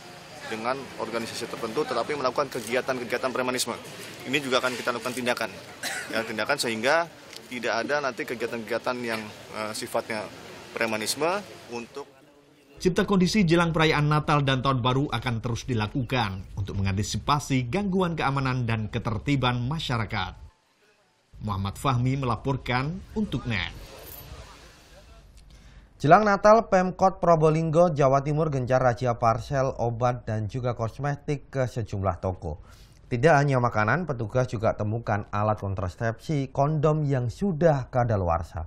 [SPEAKER 9] dengan organisasi tertentu tetapi melakukan kegiatan-kegiatan premanisme. Ini juga akan kita lakukan tindakan sehingga tidak ada nanti kegiatan-kegiatan yang sifatnya premanisme untuk
[SPEAKER 8] cipta kondisi jelang perayaan Natal dan Tahun Baru akan terus dilakukan untuk mengantisipasi gangguan keamanan dan ketertiban masyarakat. Muhammad Fahmi melaporkan untuk NET.
[SPEAKER 6] Jelang Natal, Pemkot Probolinggo, Jawa Timur gencar razia parsel, obat, dan juga kosmetik ke sejumlah toko. Tidak hanya makanan, petugas juga temukan alat kontrasepsi, kondom yang sudah kadaluarsa.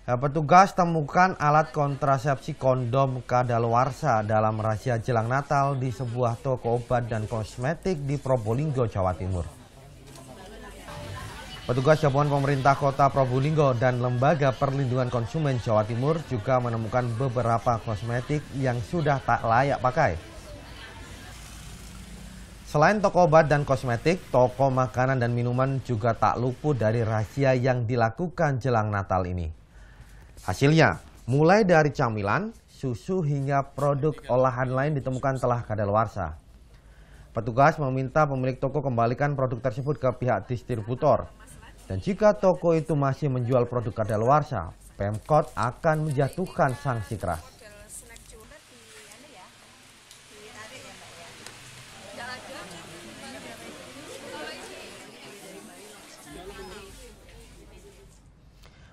[SPEAKER 6] Petugas temukan alat kontrasepsi kondom kadaluarsa dalam razia jelang Natal di sebuah toko obat dan kosmetik di Probolinggo, Jawa Timur. Petugas gabungan pemerintah kota Probolinggo dan Lembaga Perlindungan Konsumen Jawa Timur juga menemukan beberapa kosmetik yang sudah tak layak pakai. Selain toko obat dan kosmetik, toko makanan dan minuman juga tak luput dari razia yang dilakukan jelang Natal ini. Hasilnya, mulai dari camilan, susu hingga produk olahan lain ditemukan telah kadaluarsa. Petugas meminta pemilik toko kembalikan produk tersebut ke pihak distributor. Dan jika toko itu masih menjual produk kadaluarsa, Pemkot akan menjatuhkan sanksi keras.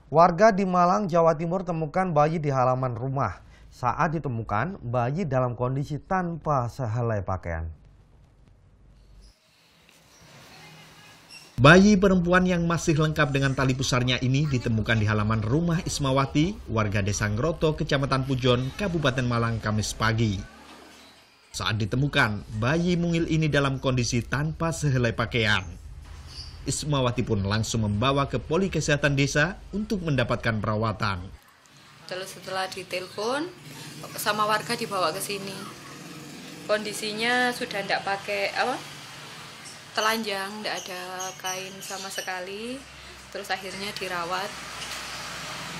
[SPEAKER 6] Warga di Malang, Jawa Timur temukan bayi di halaman rumah. Saat ditemukan, bayi dalam kondisi tanpa sehelai pakaian.
[SPEAKER 7] Bayi perempuan yang masih lengkap dengan tali pusarnya ini ditemukan di halaman rumah Ismawati, warga Desa Ngroto, Kecamatan Pujon, Kabupaten Malang, Kamis pagi. Saat ditemukan, bayi mungil ini dalam kondisi tanpa sehelai pakaian. Ismawati pun langsung membawa ke Poli Kesehatan Desa untuk mendapatkan perawatan.
[SPEAKER 18] Terus setelah ditelepon, sama warga dibawa ke sini. Kondisinya sudah tidak pakai telanjang, tidak ada kain sama sekali. Terus akhirnya dirawat.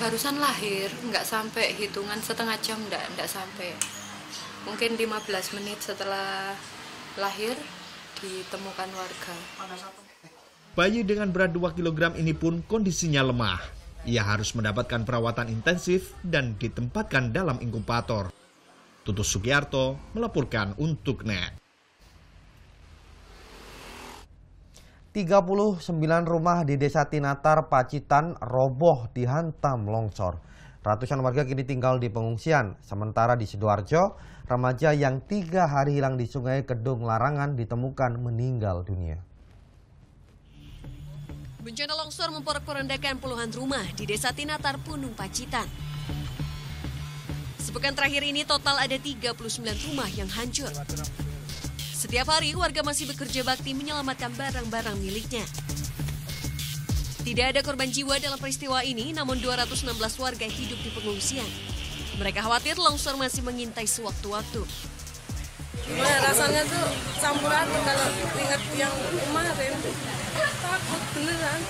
[SPEAKER 18] Barusan lahir, nggak sampai hitungan setengah jam, nggak sampai. Mungkin 15 menit setelah lahir ditemukan warga.
[SPEAKER 7] Bayi dengan berat 2 kg ini pun kondisinya lemah. Ia harus mendapatkan perawatan intensif dan ditempatkan dalam inkubator. Tutus Sugiarto melaporkan untuk NET.
[SPEAKER 6] 39 rumah di Desa Tinatar, Pacitan roboh dihantam longsor. Ratusan warga kini tinggal di pengungsian. Sementara di Sidoarjo, remaja yang 3 hari hilang di Sungai Kedung Larangan ditemukan meninggal dunia.
[SPEAKER 19] Bencana longsor memporak-porandakan puluhan rumah di Desa Tinatar, Punung Pacitan. Sepekan terakhir ini total ada 39 rumah yang hancur. Setiap hari warga masih bekerja bakti menyelamatkan barang-barang miliknya. Tidak ada korban jiwa dalam peristiwa ini, namun 216 warga hidup di pengungsian. Mereka khawatir longsor masih mengintai sewaktu-waktu.
[SPEAKER 28] Gimana rasanya tuh campur aduk kalau ingat yang kemarin. Takut beneran.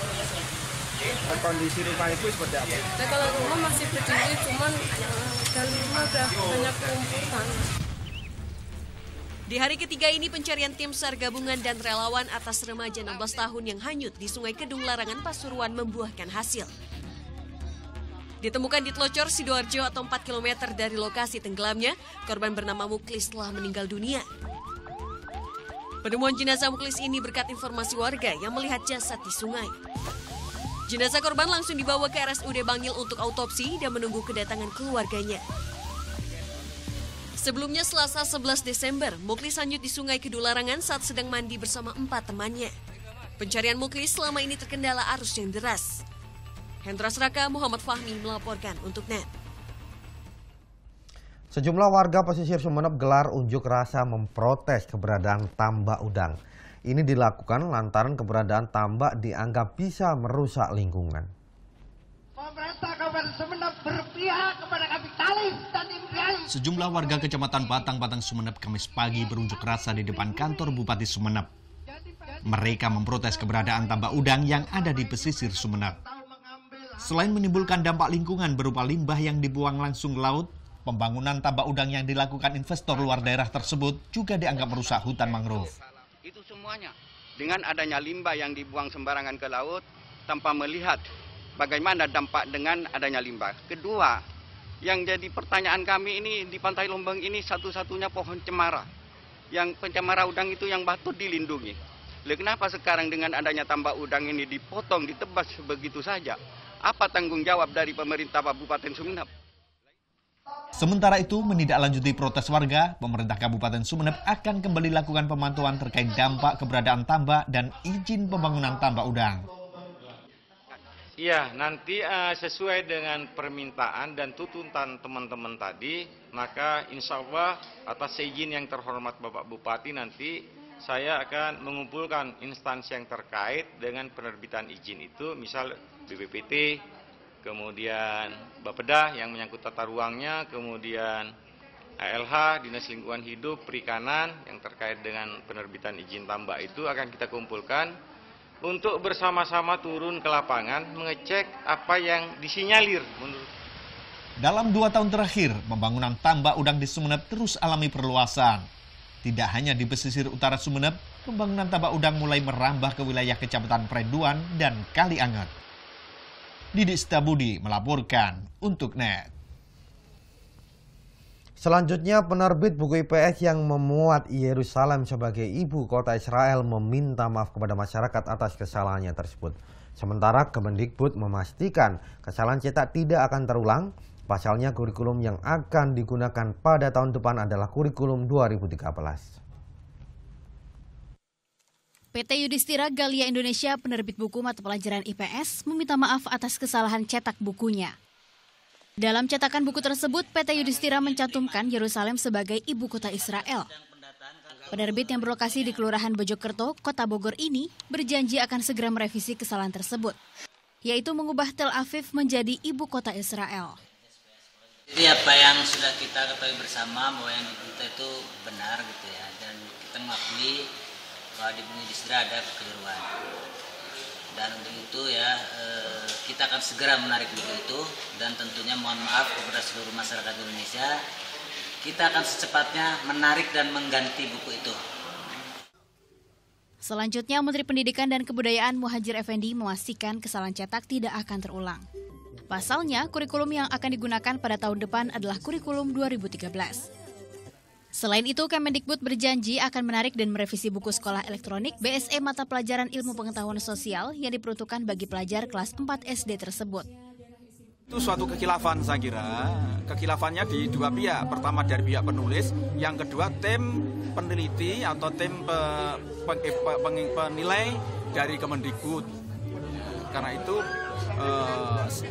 [SPEAKER 2] Kondisi rumah itu seperti apa?
[SPEAKER 28] Nah, kalau rumah masih berdiri, cuman dalam rumah udah banyak lumpuhan.
[SPEAKER 19] Di hari ketiga ini pencarian tim SAR gabungan dan relawan atas remaja 16 tahun yang hanyut di Sungai Kedung Larangan, Pasuruan membuahkan hasil. Ditemukan di Tlocor, Sidoarjo atau 4 km dari lokasi tenggelamnya, korban bernama Muklis telah meninggal dunia. Penemuan jenazah Muklis ini berkat informasi warga yang melihat jasad di sungai. Jenazah korban langsung dibawa ke RSUD Bangil untuk autopsi dan menunggu kedatangan keluarganya. Sebelumnya Selasa 11 Desember, Muklis hanyut di Sungai Kedung Larangan saat sedang mandi bersama 4 temannya. Pencarian Muklis selama ini terkendala arus yang deras. Hendra Sraka, Muhammad Fahmi melaporkan untuk NET.
[SPEAKER 6] Sejumlah warga pesisir Sumeneb gelar unjuk rasa memprotes keberadaan tambak udang. Ini dilakukan lantaran keberadaan tambak dianggap bisa merusak lingkungan.
[SPEAKER 20] Pemerintah Kabupaten Sumeneb berpihak kepada kapitalis dan imperialis.
[SPEAKER 7] Sejumlah warga Kecamatan Batang Sumeneb Kamis pagi berunjuk rasa di depan kantor Bupati Sumeneb. Mereka memprotes keberadaan tambak udang yang ada di pesisir Sumeneb. Selain menimbulkan dampak lingkungan berupa limbah yang dibuang langsung ke laut, pembangunan tambak udang yang dilakukan investor luar daerah tersebut juga dianggap merusak hutan mangrove.
[SPEAKER 21] Itu semuanya dengan adanya limbah yang dibuang sembarangan ke laut tanpa melihat bagaimana dampak dengan adanya limbah. Kedua, yang jadi pertanyaan kami ini di Pantai Lombang ini satu-satunya pohon cemara. Yang pencemara udang itu yang patut dilindungi. Lalu kenapa sekarang dengan adanya tambak udang ini dipotong, ditebas begitu saja? Apa tanggung jawab dari pemerintah Kabupaten Sumeneb?
[SPEAKER 7] Sementara itu, menindaklanjuti protes warga, pemerintah Kabupaten Sumeneb akan kembali lakukan pemantauan terkait dampak keberadaan tambak dan izin pembangunan tambak udang.
[SPEAKER 22] Iya, nanti sesuai dengan permintaan dan tuntutan teman-teman tadi, maka insya Allah atas izin yang terhormat Bapak Bupati nanti saya akan mengumpulkan instansi yang terkait dengan penerbitan izin itu, misal BPPT, kemudian Bapeda yang menyangkut tata ruangnya, kemudian ALH, Dinas Lingkungan Hidup, Perikanan yang terkait dengan penerbitan izin tambak itu akan kita kumpulkan untuk bersama-sama turun ke lapangan mengecek apa yang disinyalir.
[SPEAKER 7] Dalam 2 tahun terakhir, pembangunan tambak udang di Sumeneb terus alami perluasan. Tidak hanya di pesisir utara Sumeneb, pembangunan tambak udang mulai merambah ke wilayah Kecamatan Prenduan dan Kalianget. Didi Setiabudi melaporkan untuk NET.
[SPEAKER 6] Selanjutnya, penerbit buku IPS yang memuat Yerusalem sebagai ibu kota Israel meminta maaf kepada masyarakat atas kesalahannya tersebut. Sementara Kemendikbud memastikan kesalahan cetak tidak akan terulang. Pasalnya kurikulum yang akan digunakan pada tahun depan adalah kurikulum 2013.
[SPEAKER 1] PT Yudhistira Galia Indonesia, penerbit buku mata pelajaran IPS, meminta maaf atas kesalahan cetak bukunya. Dalam cetakan buku tersebut, PT Yudhistira mencantumkan Yerusalem sebagai ibu kota Israel. Penerbit yang berlokasi di Kelurahan Bojokerto, Kota Bogor ini berjanji akan segera merevisi kesalahan tersebut, yaitu mengubah Tel Aviv menjadi ibu kota Israel.
[SPEAKER 5] Jadi apa yang sudah kita ketahui bersama bahwa yang kita itu benar gitu ya, dan kita mengakui bahwa di Yudhistira ada kekeliruan. Dan untuk itu ya kita akan segera menarik buku itu, dan tentunya mohon maaf kepada seluruh masyarakat Indonesia. Kita akan secepatnya menarik dan mengganti buku itu.
[SPEAKER 1] Selanjutnya, Menteri Pendidikan dan Kebudayaan Muhadjir Effendi memastikan kesalahan cetak tidak akan terulang. Pasalnya, kurikulum yang akan digunakan pada tahun depan adalah kurikulum 2013. Selain itu, Kemendikbud berjanji akan menarik dan merevisi buku sekolah elektronik BSE mata pelajaran ilmu pengetahuan sosial yang diperuntukkan bagi pelajar kelas 4 SD tersebut.
[SPEAKER 11] Itu suatu kekhilafan saya kira. Kekhilafannya di dua pihak. Pertama dari pihak penulis, yang kedua tim peneliti atau tim penilai dari Kemendikbud. Karena itu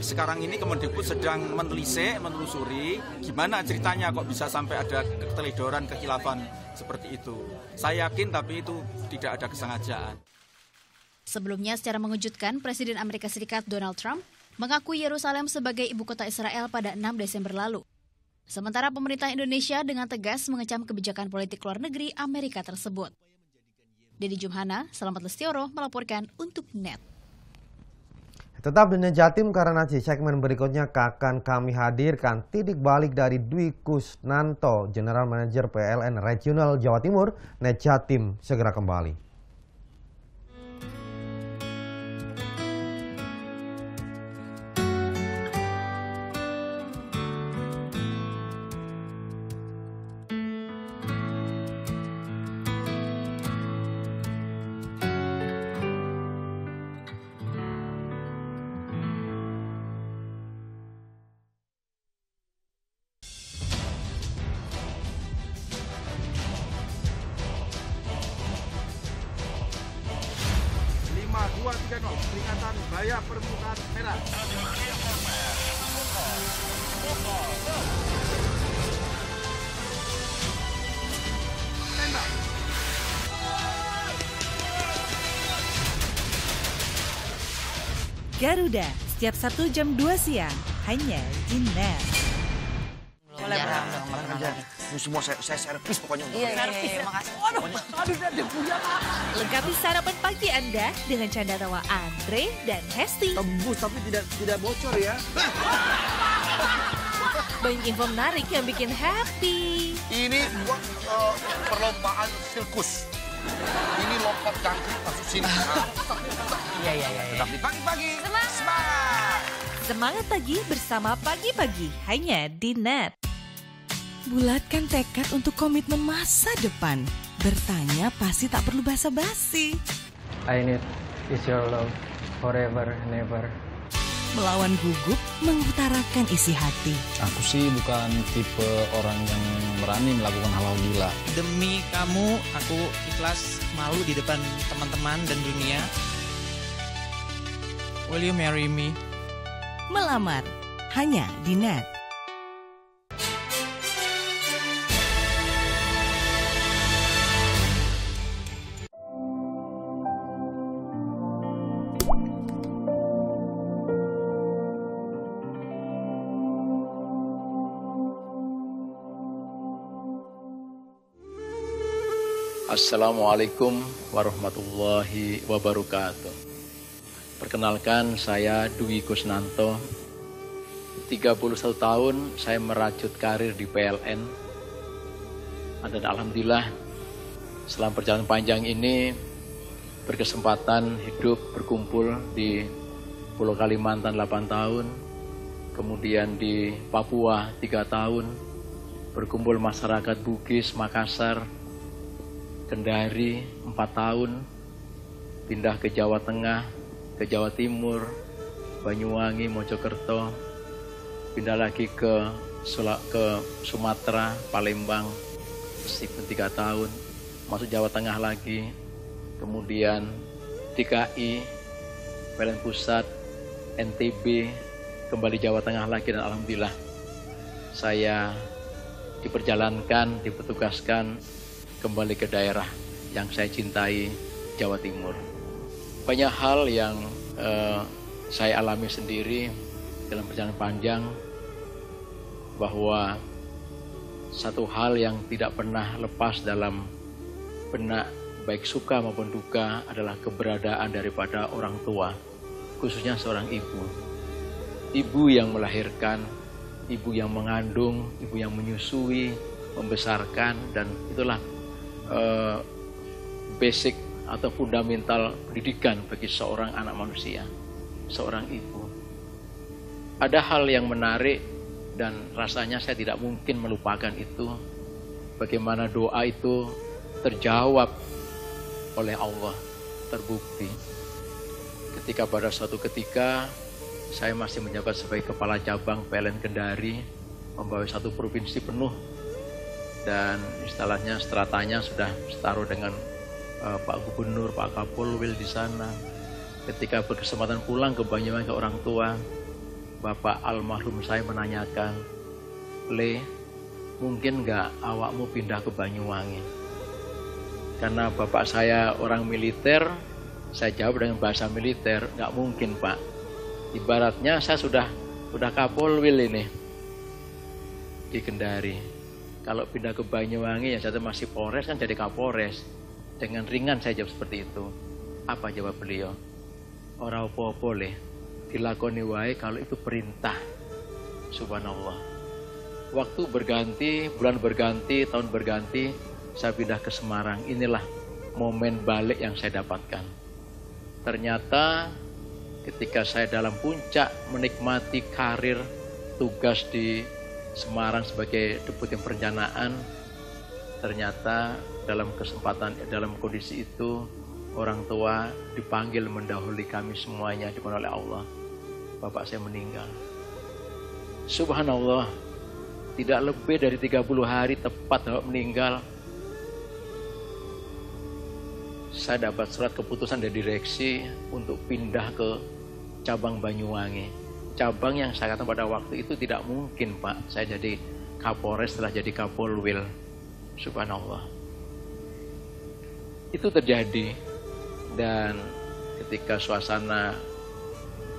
[SPEAKER 11] sekarang ini Kemendikbud sedang menelusuri gimana ceritanya kok bisa sampai ada keteledoran, kekhilafan seperti itu. Saya yakin tapi itu tidak ada kesengajaan.
[SPEAKER 1] Sebelumnya secara mengejutkan, Presiden Amerika Serikat Donald Trump mengakui Yerusalem sebagai ibu kota Israel pada 6 Desember lalu. Sementara pemerintah Indonesia dengan tegas mengecam kebijakan politik luar negeri Amerika tersebut. Dedi Jumhana, Selamat Lestioro melaporkan untuk NET.
[SPEAKER 6] Tetap di NET Jatim karena di segmen berikutnya akan kami hadirkan titik balik dari Dwi Kusnanto, General Manager PLN Regional Jawa Timur. NET Jatim segera kembali.
[SPEAKER 20] Peringatan bahaya permukaan merah. Tembak.
[SPEAKER 13] Garuda, setiap Sabtu jam 2 siang, hanya di NET.
[SPEAKER 12] Boleh, semua saya servis pokoknya.
[SPEAKER 13] Iya,
[SPEAKER 12] makasih.
[SPEAKER 13] Lengkapi sarapan pagi Anda dengan canda tawa Andre dan Hesti.
[SPEAKER 12] Tembus tapi tidak bocor ya.
[SPEAKER 13] Banyak info menarik yang bikin happy.
[SPEAKER 12] Ini buat perlombaan sirkus. Ini lompat jangkrik masuk sini. Iya. Tetap di pagi-pagi. Semangat.
[SPEAKER 13] Semangat pagi bersama Pagi-Pagi hanya di NET. Bulatkan tekad untuk komitmen masa depan. Bertanya pasti tak perlu basa-basi.
[SPEAKER 23] I need is your love forever and ever.
[SPEAKER 13] Melawan gugup, mengutarakan isi hati.
[SPEAKER 24] Aku sih bukan tipe orang yang berani melakukan hal-hal gila.
[SPEAKER 25] Demi kamu, aku ikhlas malu di depan teman-teman dan dunia. Will you marry me?
[SPEAKER 13] Melamar, hanya di NET.
[SPEAKER 24] Assalamualaikum warahmatullahi wabarakatuh. Perkenalkan, saya Dwi Kusnanto. 31 tahun saya merajut karir di PLN. Dan alhamdulillah selama perjalanan panjang ini berkesempatan hidup berkumpul di Pulau Kalimantan 8 tahun, kemudian di Papua 3 tahun, berkumpul masyarakat Bugis, Makassar, Kendari 4 tahun, pindah ke Jawa Tengah, ke Jawa Timur, Banyuwangi, Mojokerto, pindah lagi ke Sumatera, Palembang, meskipun 3 tahun, masuk Jawa Tengah lagi,
[SPEAKER 3] kemudian DKI, PLN Pusat, NTB, kembali Jawa Tengah lagi, dan alhamdulillah saya diperjalankan, dipetugaskan kembali ke daerah yang saya cintai, Jawa Timur. Banyak hal yang saya alami sendiri dalam perjalanan panjang, bahwa satu hal yang tidak pernah lepas dalam benak baik suka maupun duka adalah keberadaan daripada orang tua, khususnya seorang ibu. Ibu yang melahirkan, ibu yang mengandung, ibu yang menyusui, membesarkan, dan itulah basic atau fundamental pendidikan bagi seorang anak manusia, seorang ibu. Ada hal yang menarik dan rasanya saya tidak mungkin melupakan itu, bagaimana doa itu terjawab oleh Allah, terbukti. Ketika pada suatu ketika saya masih menjabat sebagai kepala cabang PLN Kendari, membawa satu provinsi penuh, dan istilahnya stratanya sudah setara dengan Pak Gubernur, Pak Kapolwil di sana. Ketika berkesempatan pulang ke Banyuwangi ke orang tua, Bapak almarhum saya menanyakan, "Le, mungkin nggak awakmu pindah ke Banyuwangi?" Karena bapak saya orang militer, saya jawab dengan bahasa militer, "Nggak mungkin, Pak. Ibaratnya saya sudah Kapolwil ini di Kendari. Kalau pindah ke Banyuwangi, yang saya masih Polres kan jadi Kapolres." Dengan ringan saya jawab seperti itu. Apa jawab beliau? "Ora apa-apa le, dilakoni wae kalau itu perintah." Subhanallah. Waktu berganti, bulan berganti, tahun berganti, saya pindah ke Semarang. Inilah momen balik yang saya dapatkan. Ternyata ketika saya dalam puncak menikmati karir tugas di Semarang sebagai Deputi Perencanaan, ternyata dalam kondisi itu orang tua dipanggil mendahului kami semuanya, dipanggil oleh Allah. Bapak saya meninggal. Subhanallah, tidak lebih dari 30 hari tepat Bapak meninggal, saya dapat surat keputusan dari direksi untuk pindah ke cabang Banyuwangi. Cabang yang saya katakan pada waktu itu tidak mungkin, Pak, saya jadi Kapolres setelah jadi Kapolwil. Subhanallah. Itu terjadi, dan ketika suasana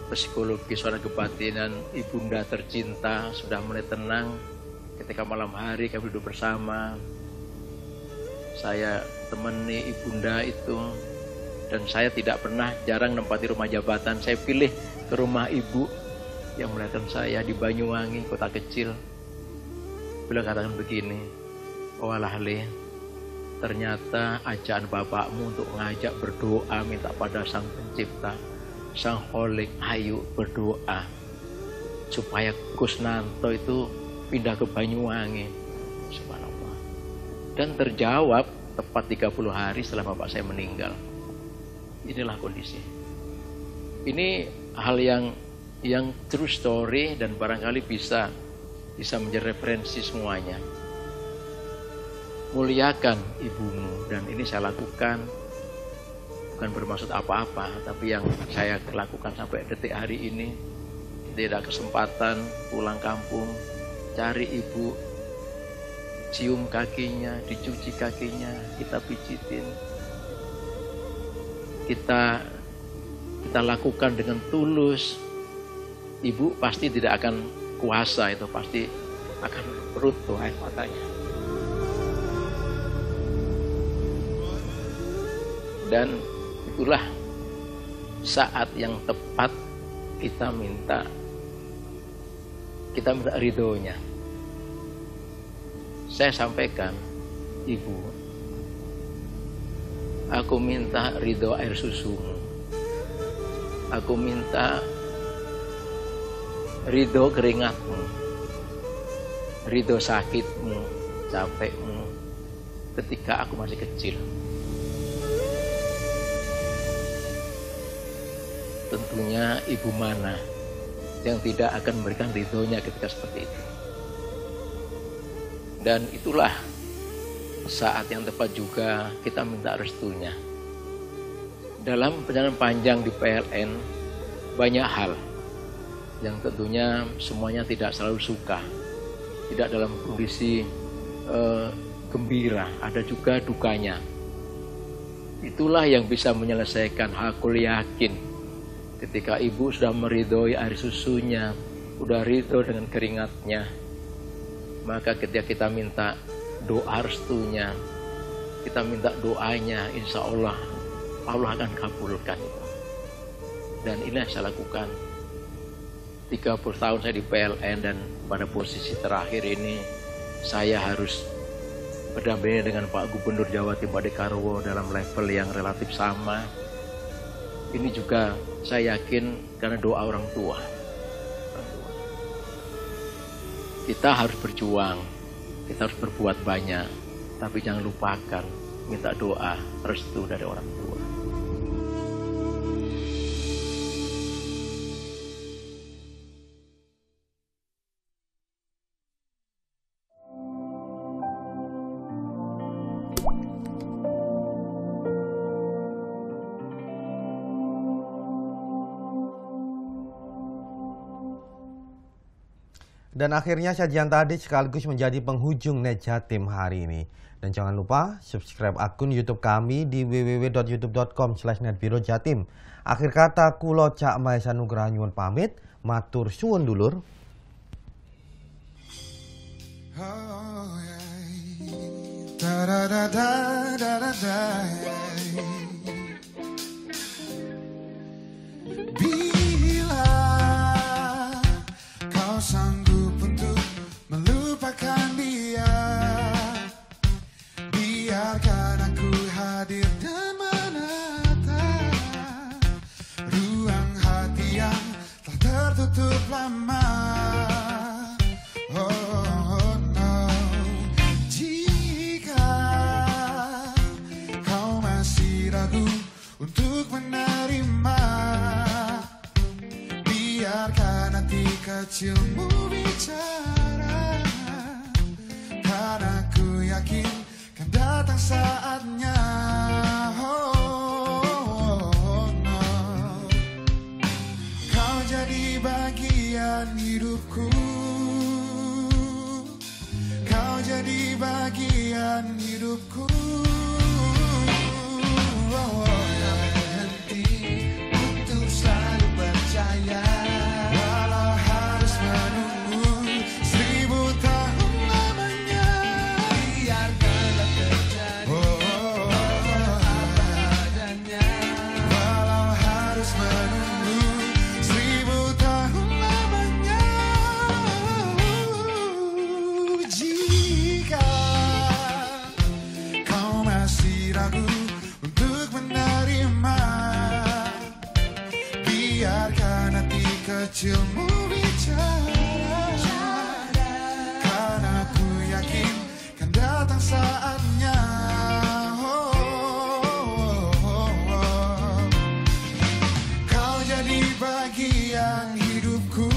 [SPEAKER 3] psikologi, suasana kebatinan ibunda tercinta sudah mulai tenang, ketika malam hari kami duduk bersama, saya temani ibunda itu, dan saya tidak pernah, jarang menempati rumah jabatan. Saya pilih ke rumah ibu yang melahirkan saya di Banyuwangi, kota kecil. Beliau katakan begini, "Oh alah Le, ternyata ajakan bapakmu untuk ngajak berdoa, minta pada Sang Pencipta, Sang Kholik, ayo berdoa supaya Kusnanto itu pindah ke Banyuwangi." Subhanallah. Dan terjawab tepat 30 hari setelah bapak saya meninggal. Inilah kondisi. Ini hal yang true story, dan barangkali bisa menjadi referensi semuanya. Muliakan ibumu, dan ini saya lakukan bukan bermaksud apa-apa, tapi yang saya lakukan sampai detik hari ini. Tidak kesempatan pulang kampung, cari ibu, cium kakinya, dicuci kakinya, kita pijitin, kita lakukan dengan tulus. Ibu pasti tidak akan kuasa, itu pasti akan runtuh air matanya. Dan itulah saat yang tepat kita minta ridhonya. Saya sampaikan, Ibu, aku minta ridho air susumu, aku minta ridho keringatmu, ridho sakitmu, capekmu ketika aku masih kecil. Tentunya ibu mana yang tidak akan memberikan ridhonya ketika seperti itu. Dan itulah saat yang tepat juga kita minta restunya. Dalam perjalanan panjang di PLN, banyak hal yang tentunya semuanya tidak selalu suka, tidak dalam kondisi gembira, ada juga dukanya. Itulah yang bisa menyelesaikan. Aku yakin ketika ibu sudah meridhoi air susunya, sudah ridho dengan keringatnya, maka ketika kita minta doa restunya, kita minta doanya, insya Allah Allah akan kabulkan itu. Dan ini yang saya lakukan 30 tahun saya di PLN, dan pada posisi terakhir ini saya harus berdampingan dengan Pak Gubernur Jawa Timur Dekarwo dalam level yang relatif sama. Ini juga saya yakin karena doa orang tua. Kita harus berjuang, kita harus berbuat banyak, tapi jangan lupakan minta doa restu dari orang tua.
[SPEAKER 6] Dan akhirnya sajian tadi sekaligus menjadi penghujung Net Jatim hari ini. Dan jangan lupa subscribe akun YouTube kami di www.youtube.com/netbirojatim. Akhir kata kulo Cak Maesa Nugraha nyuwun pamit, matur suwun dulur.
[SPEAKER 4] Bila kau sanggup untuk melupakan dia, biarkan aku hadir dan menatap ruang hati yang telah tertutup lama. Oh no, jika kau masih ragu untuk menerima, biarkan hati kecilmu bicara, karena ku yakin kan datang saatnya. Oh no, kau jadi bagian hidupku, kau jadi bagian hidupku. Henti untuk selalu percaya, walau harus menunggu 1000 tahun lamanya. Biarkanlah terjadi apa adanya, walau harus menunggu 1000 tahun lamanya. Jika kau masih ragu untuk menerima, biarkan hati kecilmu bicara, karena ku yakin kan datang saatnya. Kau jadi bagian hidupku,